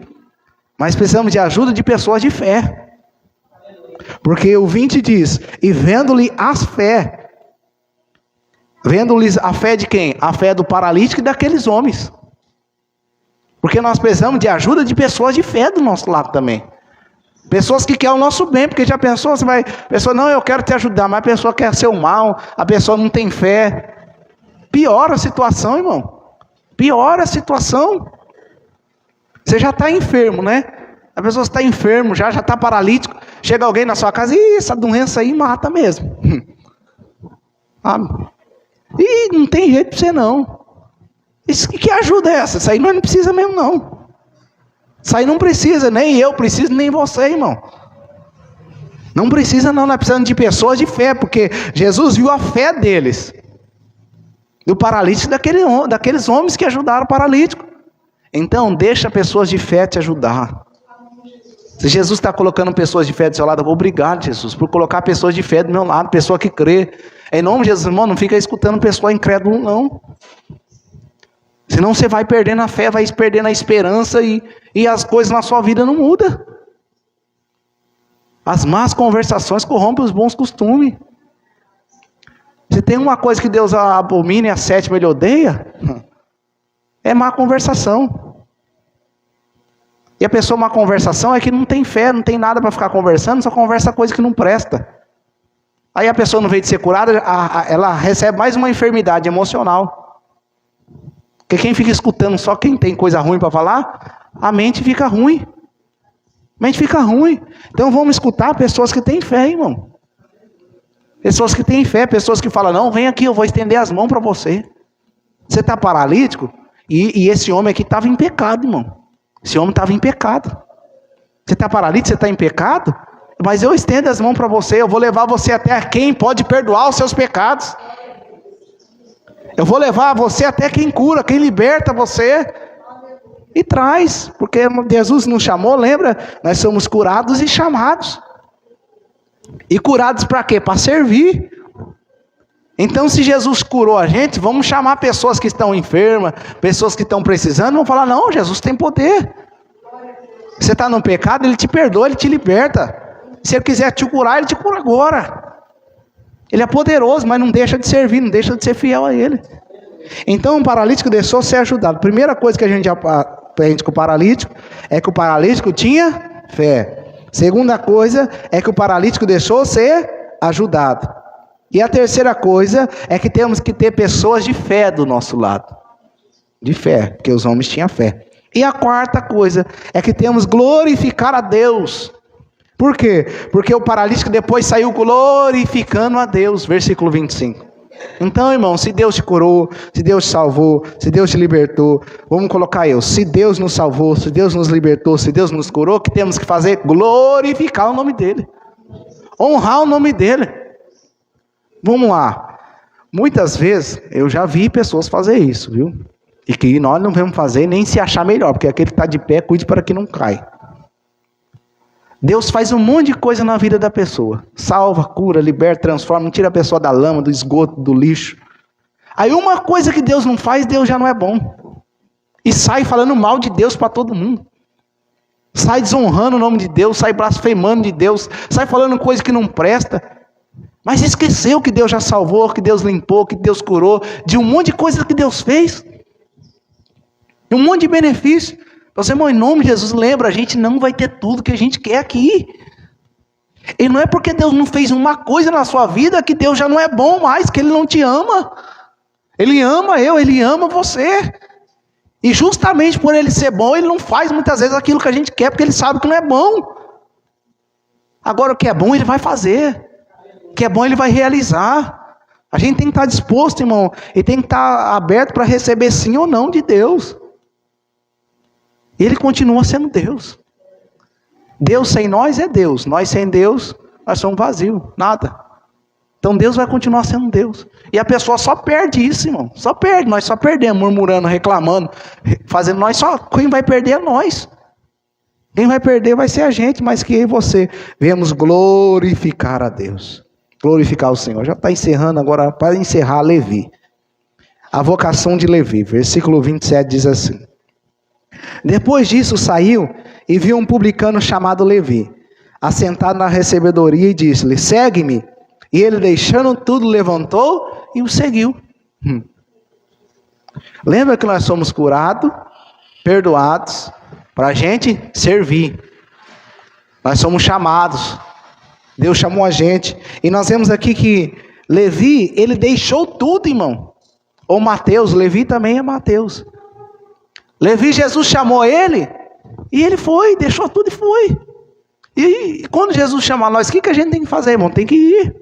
Mas precisamos de ajuda de pessoas de fé. Porque o 20 diz, e vendo-lhe as fé. Vendo-lhes a fé de quem? A fé do paralítico e daqueles homens. Porque nós precisamos de ajuda de pessoas de fé do nosso lado também. Pessoas que querem o nosso bem, porque já pensou, pessoa, não, eu quero te ajudar, mas a pessoa quer ser o mal, a pessoa não tem fé. Piora a situação, irmão. Piora a situação. Você já está enfermo, né? A pessoa está enfermo, já está paralítico. Chega alguém na sua casa, e essa doença aí mata mesmo. E não tem jeito para você não. Que ajuda é essa? Isso aí nós não precisa mesmo não. Isso aí não precisa, nem eu preciso, nem você, irmão. Não precisa não, nós precisamos de pessoas de fé, porque Jesus viu a fé deles. Do paralítico, daqueles homens que ajudaram o paralítico. Então, deixa pessoas de fé te ajudar. Se Jesus está colocando pessoas de fé do seu lado, obrigado, Jesus, por colocar pessoas de fé do meu lado, pessoa que crê. Em nome de Jesus, irmão, não fica escutando pessoa incrédula, não. Senão você vai perdendo a fé, vai perdendo a esperança e as coisas na sua vida não mudam. As más conversações corrompem os bons costumes. Se tem uma coisa que Deus abomina e a sétima Ele odeia, é má conversação. E a pessoa má conversação é que não tem fé, não tem nada para ficar conversando, só conversa coisa que não presta. Aí a pessoa, no vez de ser curada, ela recebe mais uma enfermidade emocional. Porque quem fica escutando só quem tem coisa ruim para falar, a mente fica ruim. A mente fica ruim. Então vamos escutar pessoas que têm fé, irmão. Pessoas que têm fé, pessoas que falam, não, vem aqui, eu vou estender as mãos para você. Você está paralítico? E esse homem aqui estava em pecado, irmão. Esse homem estava em pecado. Você está paralítico, você está em pecado? Mas eu estendo as mãos para você, eu vou levar você até quem pode perdoar os seus pecados. Eu vou levar você até quem cura, quem liberta você. E traz, porque Jesus nos chamou, lembra? Nós somos curados e chamados. E curados para quê? Para servir. Então, se Jesus curou a gente, vamos chamar pessoas que estão enfermas, pessoas que estão precisando, vamos falar, não, Jesus tem poder. Você está no pecado, Ele te perdoa, Ele te liberta. Se Ele quiser te curar, Ele te cura agora. Ele é poderoso, mas não deixa de servir, não deixa de ser fiel a Ele. Então, o paralítico deixou ser ajudado. Primeira coisa que a gente aprende com o paralítico, é que o paralítico tinha fé. Segunda coisa, é que o paralítico deixou ser ajudado. E a terceira coisa é que temos que ter pessoas de fé do nosso lado. De fé, porque os homens tinham fé. E a quarta coisa é que temos que glorificar a Deus. Por quê? Porque o paralítico depois saiu glorificando a Deus. Versículo 25. Então, irmão, se Deus te curou, se Deus te salvou, se Deus te libertou, vamos colocar se Deus nos salvou, se Deus nos libertou, se Deus nos curou, o que temos que fazer? Glorificar o nome dEle. Honrar o nome dEle. Vamos lá. Muitas vezes eu já vi pessoas fazer isso, viu? E que nós não vamos fazer nem se achar melhor, porque aquele que está de pé, cuide para que não caia. Deus faz um monte de coisa na vida da pessoa. Salva, cura, liberta, transforma, tira a pessoa da lama, do esgoto, do lixo. Aí uma coisa que Deus não faz, Deus já não é bom. E sai falando mal de Deus para todo mundo. Sai desonrando o nome de Deus, sai blasfemando de Deus, sai falando coisa que não presta. Mas esqueceu que Deus já salvou, que Deus limpou, que Deus curou, de um monte de coisa que Deus fez. De um monte de benefício. Então, irmão, em nome de Jesus, lembra, a gente não vai ter tudo que a gente quer aqui. E não é porque Deus não fez uma coisa na sua vida que Deus já não é bom mais, que Ele não te ama. Ele ama Ele ama você. E justamente por Ele ser bom, Ele não faz muitas vezes aquilo que a gente quer, porque Ele sabe que não é bom. Agora o que é bom Ele vai fazer. O que é bom Ele vai realizar. A gente tem que estar disposto, irmão, e tem que estar aberto para receber sim ou não de Deus. Ele continua sendo Deus. Deus sem nós é Deus. Nós sem Deus, nós somos vazios, nada. Então Deus vai continuar sendo Deus. E a pessoa só perde isso, irmão. Só perde, nós só perdemos, murmurando, reclamando, fazendo nós só. Quem vai perder é nós. Quem vai perder vai ser a gente, mas que eu e você viemos glorificar a Deus. Glorificar o Senhor. Já está encerrando agora, para encerrar Levi. A vocação de Levi, versículo 27 diz assim. Depois disso saiu e viu um publicano chamado Levi, assentado na recebedoria e disse-lhe, segue-me. E ele deixando tudo levantou e o seguiu. Lembra que nós somos curados, perdoados, para a gente servir. Nós somos chamados. Deus chamou a gente. E nós vemos aqui que Levi, ele deixou tudo, irmão. Ou Mateus, Levi também é Mateus. Levi, Jesus chamou ele, e ele foi, deixou tudo e foi. E quando Jesus chama nós, o que a gente tem que fazer, irmão? Tem que ir.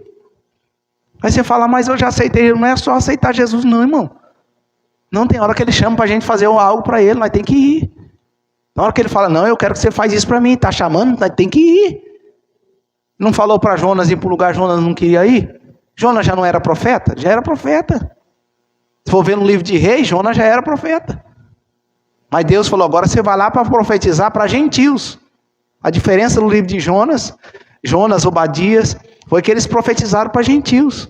Aí você fala, mas eu já aceitei. Não é só aceitar Jesus não, irmão. Não, tem hora que ele chama para a gente fazer algo para ele, nós tem que ir. Na hora que ele fala, não, eu quero que você faz isso para mim, está chamando, nós tem que ir. Não falou para Jonas ir para o lugar, Jonas não queria ir? Jonas já não era profeta? Já era profeta. Se for ver no livro de Reis, Jonas já era profeta. Mas Deus falou, agora você vai lá para profetizar para gentios. A diferença do livro de Jonas, Obadias, foi que eles profetizaram para gentios.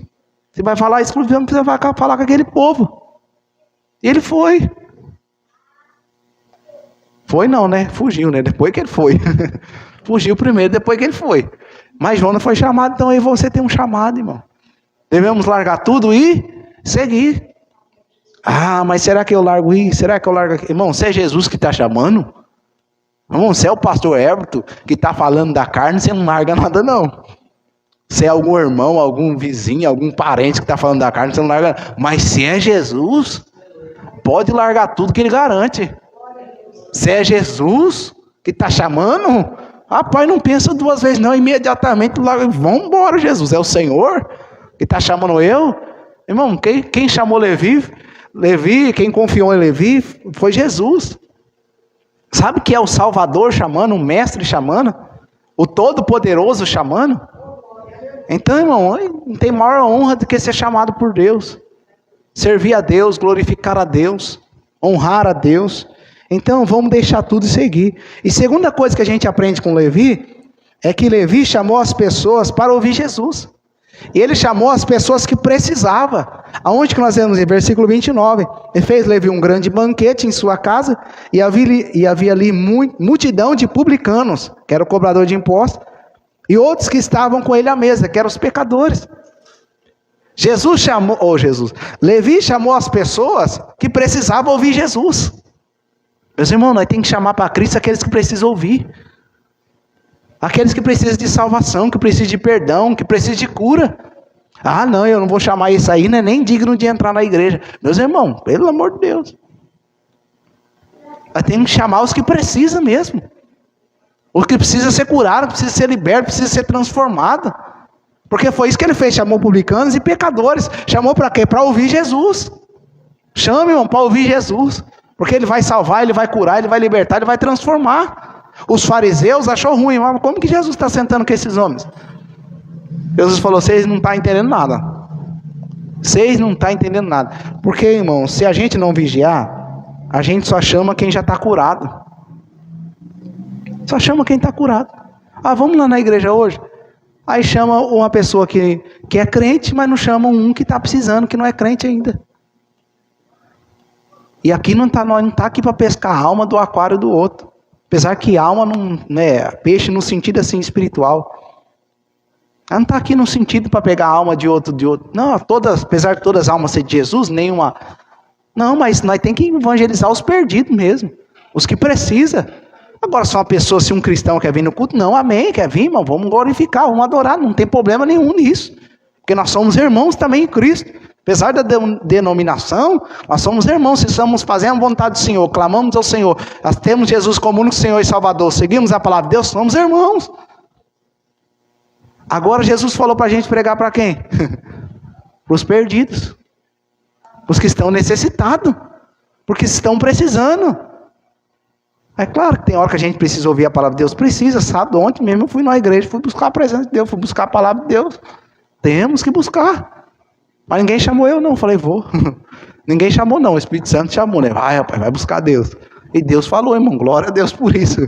Você vai falar exclusivamente, você vai falar com aquele povo. E ele foi. Foi não, né? Fugiu, né? Depois que ele foi. Fugiu primeiro, depois que ele foi. Mas Jonas foi chamado, então aí você tem um chamado, irmão. Devemos largar tudo e seguir. Ah, mas será que eu largo isso? Será que eu largo aqui? Irmão, se é Jesus que está chamando, irmão, se é o pastor Everton que está falando da carne, você não larga nada não. Se é algum irmão, algum vizinho, algum parente que está falando da carne, você não larga nada. Mas se é Jesus, pode largar tudo que ele garante. Se é Jesus que está chamando, rapaz, não pensa duas vezes não, imediatamente larga. Vamos embora, Jesus, é o Senhor que está chamando eu. Irmão, quem chamou Levi, quem confiou em Levi, foi Jesus. Sabe que é o Salvador chamando, o Mestre chamando, o Todo-Poderoso chamando? Então, irmão, não tem maior honra do que ser chamado por Deus. Servir a Deus, glorificar a Deus, honrar a Deus. Então, vamos deixar tudo e seguir. E segunda coisa que a gente aprende com Levi, é que Levi chamou as pessoas para ouvir Jesus. E ele chamou as pessoas que precisavam. Aonde que nós vemos em versículo 29? Ele fez Levi um grande banquete em sua casa, e havia ali multidão de publicanos, que era o cobrador de impostos, e outros que estavam com ele à mesa, que eram os pecadores. Levi chamou as pessoas que precisavam ouvir Jesus. Meus irmãos, nós temos que chamar para Cristo aqueles que precisam ouvir. Aqueles que precisam de salvação, que precisam de perdão, que precisam de cura. Ah, não, eu não vou chamar isso aí, não é nem digno de entrar na igreja. Meus irmãos, pelo amor de Deus. Nós temos que chamar os que precisam mesmo. Os que precisam ser curados, precisam ser libertos, precisam ser transformados. Porque foi isso que ele fez, chamou publicanos e pecadores. Chamou para quê? Para ouvir Jesus. Chame, irmão, para ouvir Jesus. Porque ele vai salvar, ele vai curar, ele vai libertar, ele vai transformar. Os fariseus achou ruim, mas como que Jesus está sentando com esses homens? Jesus falou, vocês não estão entendendo nada. Vocês não estão entendendo nada. Porque, irmão, se a gente não vigiar, a gente só chama quem já está curado. Só chama quem está curado. Ah, vamos lá na igreja hoje? Aí chama uma pessoa que é crente, mas não chama um que está precisando, que não é crente ainda. E aqui nós não está aqui para pescar a alma do aquário do outro. Apesar que alma não é peixe no sentido assim espiritual. Ela não está aqui no sentido para pegar a alma de outro. Não, apesar de todas as almas ser de Jesus, nenhuma. Não, mas nós temos que evangelizar os perdidos mesmo. Os que precisam. Agora, se uma pessoa, se um cristão quer vir no culto, não, amém, quer vir, irmão, vamos glorificar, vamos adorar, não tem problema nenhum nisso. Porque nós somos irmãos também em Cristo. Apesar da denominação, nós somos irmãos, se estamos fazendo a vontade do Senhor, clamamos ao Senhor, nós temos Jesus como único Senhor e Salvador, seguimos a palavra de Deus, somos irmãos. Agora Jesus falou para a gente pregar para quem? Para os perdidos, os que estão necessitados, porque estão precisando. É claro que tem hora que a gente precisa ouvir a palavra de Deus, precisa, sabe? Ontem mesmo eu fui na igreja, fui buscar a presença de Deus, fui buscar a palavra de Deus. Temos que buscar. Mas ninguém chamou eu não, falei, vou. Ninguém chamou não, o Espírito Santo chamou, né? Vai, rapaz, vai buscar Deus. E Deus falou, irmão, glória a Deus por isso.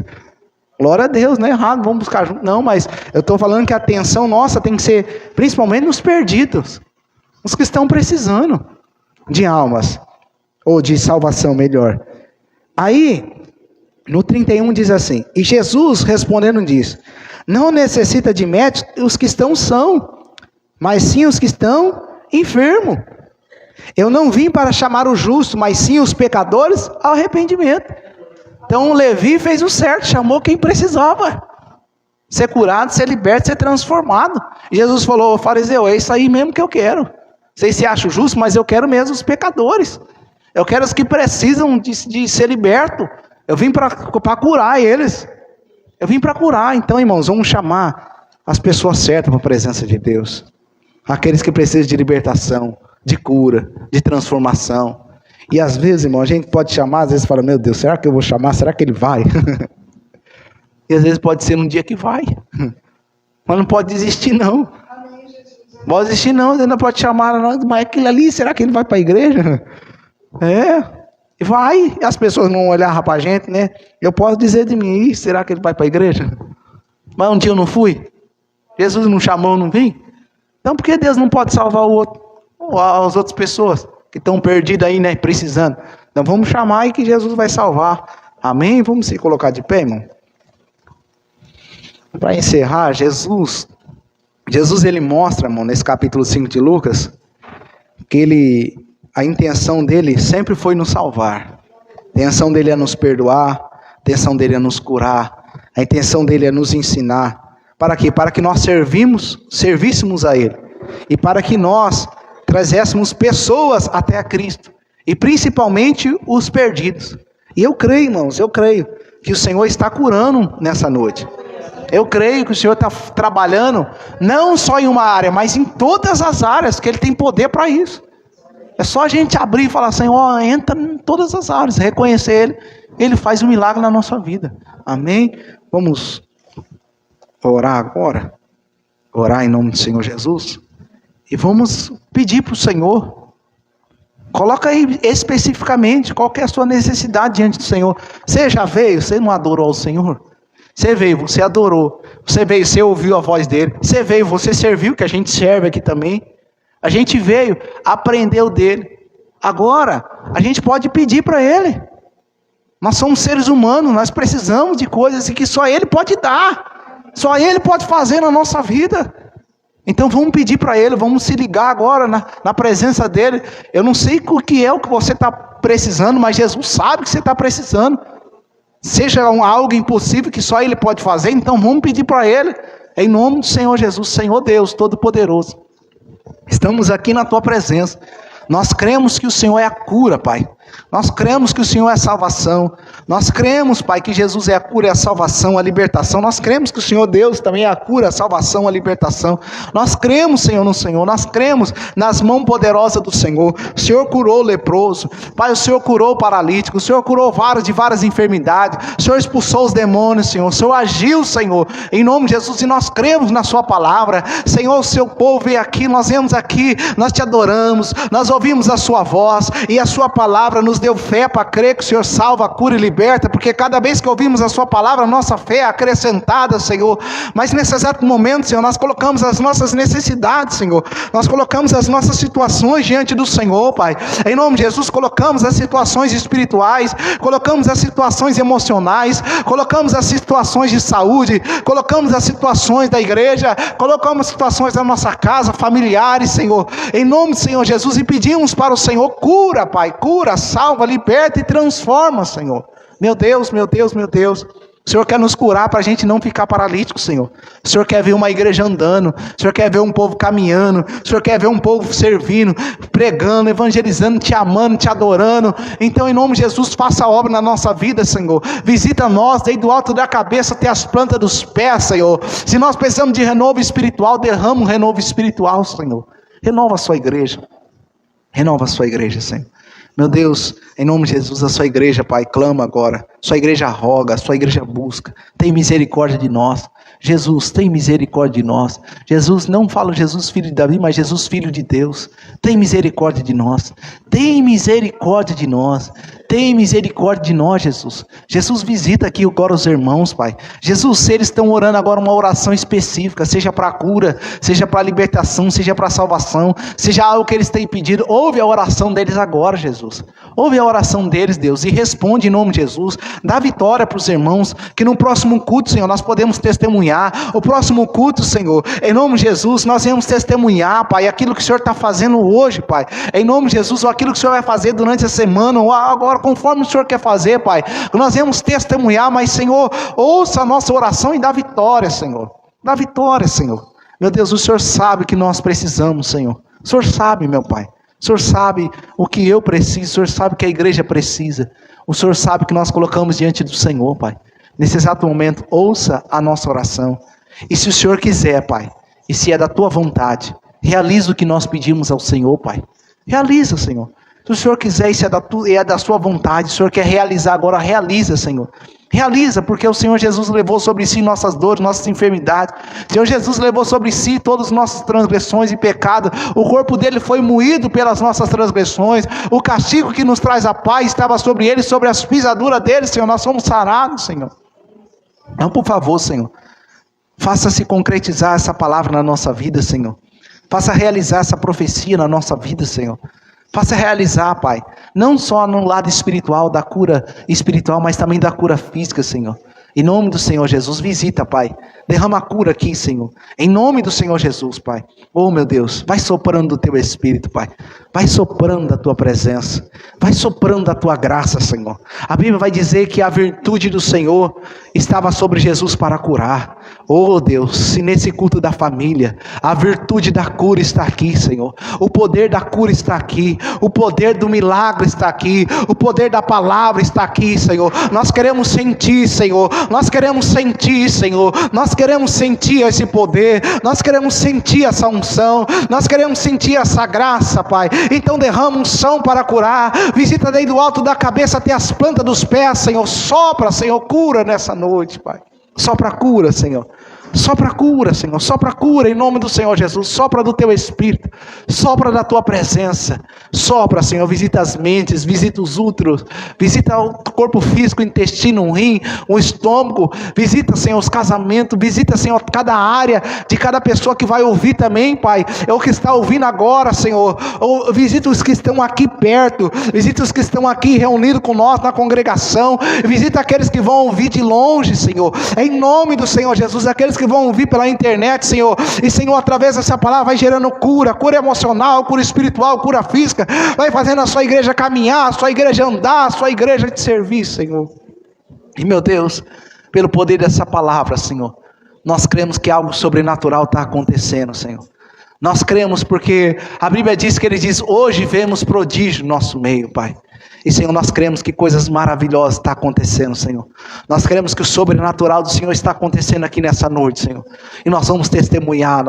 Glória a Deus, não é errado, vamos buscar junto. Não, mas eu estou falando que a atenção nossa tem que ser, principalmente nos perdidos. Os que estão precisando de almas, ou de salvação, melhor. Aí, no 31 diz assim, e Jesus respondendo diz, não necessita de médicos os que estão são, mas sim os que estão enfermos. Eu não vim para chamar o justo, mas sim os pecadores ao arrependimento. Então Levi fez o certo, chamou quem precisava. Ser curado, ser liberto, ser transformado. E Jesus falou, fariseu, é isso aí mesmo que eu quero. Vocês se acham justo, mas eu quero mesmo os pecadores. Eu quero os que precisam de ser libertos. Eu vim para curar eles. Eu vim para curar. Então, irmãos, vamos chamar as pessoas certas para a presença de Deus. Aqueles que precisam de libertação, de cura, de transformação. E às vezes, irmão, a gente pode chamar, às vezes fala, meu Deus, será que eu vou chamar? Será que ele vai? E às vezes pode ser num dia que vai. Mas não pode desistir não. Pode desistir não, ainda pode chamar, mas aquele ali, será que ele vai para a igreja? Vai. E as pessoas não olharem para a gente, né? Eu posso dizer de mim, será que ele vai para a igreja? Mas um dia eu não fui? Jesus não chamou, eu não vim? Então por que Deus não pode salvar o outro? Ou as outras pessoas que estão perdidas aí, né? Precisando. Então vamos chamar e que Jesus vai salvar. Amém? Vamos se colocar de pé, irmão? Para encerrar, Jesus ele mostra, irmão, nesse capítulo 5 de Lucas, que a intenção dele sempre foi nos salvar. A intenção dele é nos perdoar, a intenção dele é nos curar, a intenção dele é nos ensinar. Para quê? Para que nós servíssemos a ele. E para que nós trazéssemos pessoas até a Cristo. E principalmente os perdidos. E eu creio, irmãos, que o Senhor está curando nessa noite. Eu creio que o Senhor está trabalhando, não só em uma área, mas em todas as áreas, que Ele tem poder para isso. É só a gente abrir e falar, Senhor, entra em todas as áreas, reconhecer Ele, Ele faz um milagre na nossa vida. Amém? Vamos orar agora, orar em nome do Senhor Jesus, e vamos pedir para o Senhor. Coloca aí especificamente qual que é a sua necessidade diante do Senhor. Você já veio, você não adorou ao Senhor? Você veio, você adorou. Você veio, você ouviu a voz dele. Você veio, você serviu, que a gente serve aqui também. A gente veio, aprendeu dele. Agora, a gente pode pedir para ele. Nós somos seres humanos, nós precisamos de coisas que só ele pode dar. Só ele pode fazer na nossa vida. Então vamos pedir para ele, vamos se ligar agora na presença dele. Eu não sei o que é o que você está precisando, mas Jesus sabe que você está precisando. Seja algo impossível que só Ele pode fazer, então vamos pedir para Ele, em nome do Senhor Jesus, Senhor Deus Todo-Poderoso. Estamos aqui na Tua presença, nós cremos que o Senhor é a cura, Pai. Nós cremos que o Senhor é a salvação. Nós cremos, Pai, que Jesus é a cura, é a salvação, a libertação. Nós cremos que o Senhor Deus também é a cura, a salvação, a libertação. Nós cremos, Senhor, no Senhor. Nós cremos nas mãos poderosas do Senhor. O Senhor curou o leproso. Pai, o Senhor curou o paralítico. O Senhor curou várias enfermidades. O Senhor expulsou os demônios, Senhor. O Senhor agiu, Senhor, em nome de Jesus. E nós cremos na Sua palavra. Senhor, o Seu povo veio aqui. Nós viemos aqui. Nós Te adoramos. Nós ouvimos a Sua voz. E a Sua palavra nos deu fé para crer que o Senhor salva, cura e liberta, porque cada vez que ouvimos a Sua palavra, a nossa fé é acrescentada, Senhor. Mas nesse exato momento, Senhor, nós colocamos as nossas necessidades, Senhor. Nós colocamos as nossas situações diante do Senhor, Pai. Em nome de Jesus, colocamos as situações espirituais, colocamos as situações emocionais, colocamos as situações de saúde, colocamos as situações da igreja, colocamos as situações da nossa casa, familiares, Senhor. Em nome do Senhor Jesus, e pedimos para o Senhor, cura, Pai, cura, salva, liberta e transforma, Senhor. Meu Deus, meu Deus, meu Deus. O Senhor quer nos curar para a gente não ficar paralítico, Senhor. O Senhor quer ver uma igreja andando. O Senhor quer ver um povo caminhando. O Senhor quer ver um povo servindo, pregando, evangelizando, Te amando, Te adorando. Então, em nome de Jesus, faça a obra na nossa vida, Senhor. Visita nós, desde o alto da cabeça até as plantas dos pés, Senhor. Se nós precisamos de renovo espiritual, derrama um renovo espiritual, Senhor. Renova a Sua igreja. Renova a Sua igreja, Senhor. Meu Deus, em nome de Jesus, a Sua igreja, Pai, clama agora. Sua igreja roga, a Sua igreja busca. Tem misericórdia de nós. Jesus, tem misericórdia de nós. Jesus, não falo Jesus filho de Davi, mas Jesus filho de Deus. Tem misericórdia de nós. Tem misericórdia de nós. Tem misericórdia de nós, Jesus. Jesus, visita aqui agora os irmãos, Pai. Jesus, se eles estão orando agora uma oração específica, seja para a cura, seja para a libertação, seja para a salvação, seja algo que eles têm pedido, ouve a oração deles agora, Jesus. Ouve a oração deles, Deus, e responde em nome de Jesus. Dá vitória para os irmãos, que no próximo culto, Senhor, nós podemos testemunhar. O próximo culto, Senhor, em nome de Jesus, nós vamos testemunhar, Pai, aquilo que o Senhor está fazendo hoje, Pai. Em nome de Jesus, ou aquilo que o Senhor vai fazer durante a semana, ou agora, conforme o Senhor quer fazer, Pai. Nós vamos testemunhar, mas, Senhor, ouça a nossa oração e dá vitória, Senhor. Dá vitória, Senhor. Meu Deus, o Senhor sabe que nós precisamos, Senhor. O Senhor sabe, meu Pai. O Senhor sabe o que eu preciso, o Senhor sabe o que a igreja precisa. O Senhor sabe que nós colocamos diante do Senhor, Pai. Nesse exato momento, ouça a nossa oração. E se o Senhor quiser, Pai, e se é da Tua vontade, realiza o que nós pedimos ao Senhor, Pai. Realiza, Senhor. Se o Senhor quiser e se é da Sua vontade, o Senhor quer realizar agora, realiza, Senhor. Realiza, porque o Senhor Jesus levou sobre si nossas dores, nossas enfermidades. O Senhor Jesus levou sobre si todas as nossas transgressões e pecados. O corpo dele foi moído pelas nossas transgressões. O castigo que nos traz a paz estava sobre ele, sobre as pisaduras dele, Senhor. Nós somos sarados, Senhor. Então, por favor, Senhor, Faça se concretizar essa palavra na nossa vida, Senhor. Faça realizar essa profecia na nossa vida, Senhor. Faça realizar, Pai, não só no lado espiritual, da cura espiritual, mas também da cura física, Senhor. Em nome do Senhor Jesus, visita, Pai. Derrama a cura aqui, Senhor. Em nome do Senhor Jesus, Pai. Oh, meu Deus, vai soprando o Teu Espírito, Pai. Vai soprando a Tua presença. Vai soprando a Tua graça, Senhor. A Bíblia vai dizer que a virtude do Senhor estava sobre Jesus para curar. Oh, Deus, se nesse culto da família, a virtude da cura está aqui, Senhor. O poder da cura está aqui. O poder do milagre está aqui. O poder da palavra está aqui, Senhor. Nós queremos sentir, Senhor. Nós queremos sentir, Senhor. Nós queremos sentir esse poder. Nós queremos sentir essa unção. Nós queremos sentir essa graça, Pai. Então derrama unção para curar. Visita desde o alto da cabeça até as plantas dos pés, Senhor. Sopra, Senhor, cura nessa noite, Pai. Sopra cura, Senhor. Sopra cura, Senhor. Sopra cura em nome do Senhor Jesus. Sopra do Teu Espírito. Sopra da Tua presença. Sopra, Senhor. Visita as mentes, visita os úteros. Visita o corpo físico, o intestino, o rim, o estômago. Visita, Senhor, os casamentos. Visita, Senhor, cada área de cada pessoa que vai ouvir também, Pai. É o que está ouvindo agora, Senhor. Visita os que estão aqui perto. Visita os que estão aqui reunidos com nós na congregação. Visita aqueles que vão ouvir de longe, Senhor. Em nome do Senhor Jesus. Aqueles que vão ouvir pela internet, Senhor. E, Senhor, através dessa palavra vai gerando cura. Cura emocional, cura espiritual, cura física. Vai fazendo a sua igreja caminhar, a sua igreja andar, a sua igreja te servir, Senhor. E, meu Deus, pelo poder dessa palavra, Senhor, nós cremos que algo sobrenatural está acontecendo, Senhor. Nós cremos porque a Bíblia diz que Ele diz, hoje vemos prodígio no nosso meio, Pai. E, Senhor, nós cremos que coisas maravilhosas estão acontecendo, Senhor. Nós cremos que o sobrenatural do Senhor está acontecendo aqui nessa noite, Senhor. E nós vamos testemunhar,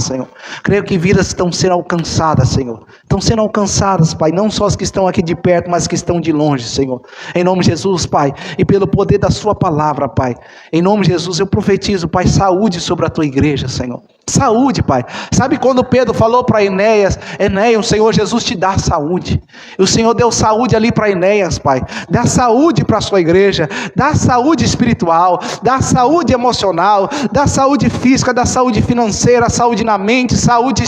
Senhor. Creio que vidas estão sendo alcançadas, Senhor. Estão sendo alcançadas, Pai. Não só as que estão aqui de perto, mas as que estão de longe, Senhor. Em nome de Jesus, Pai. E pelo poder da Sua palavra, Pai. Em nome de Jesus, eu profetizo, Pai, saúde sobre a Tua igreja, Senhor. Saúde, Pai. Sabe quando Pedro falou para Enéas, o Senhor Jesus te dá saúde. E o Senhor deu saúde ali para Enéas, Pai. Dá saúde para a sua igreja. Dá saúde espiritual. Dá saúde emocional. Dá saúde física. Dá saúde financeira. Saúde na mente. Saúde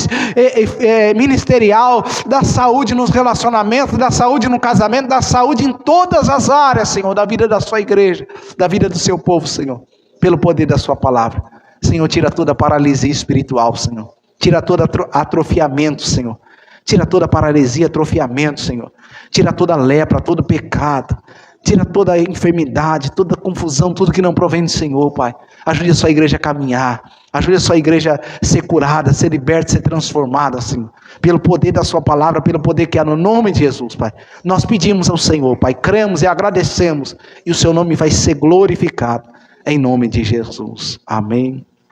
ministerial. Dá saúde nos relacionamentos. Dá saúde no casamento. Dá saúde em todas as áreas, Senhor, da vida da sua igreja. Da vida do seu povo, Senhor. Pelo poder da sua palavra. Senhor, tira toda paralisia espiritual, Senhor. Tira todo atrofiamento, Senhor. Tira toda paralisia, atrofiamento, Senhor. Tira toda lepra, todo pecado. Tira toda enfermidade, toda confusão, tudo que não provém do Senhor, Pai. Ajude a sua igreja a caminhar. Ajude a sua igreja a ser curada, a ser liberta, a ser transformada, Senhor. Pelo poder da sua palavra, pelo poder que há no nome de Jesus, Pai. Nós pedimos ao Senhor, Pai. Cremos e agradecemos. E o seu nome vai ser glorificado. Em nome de Jesus. Amém.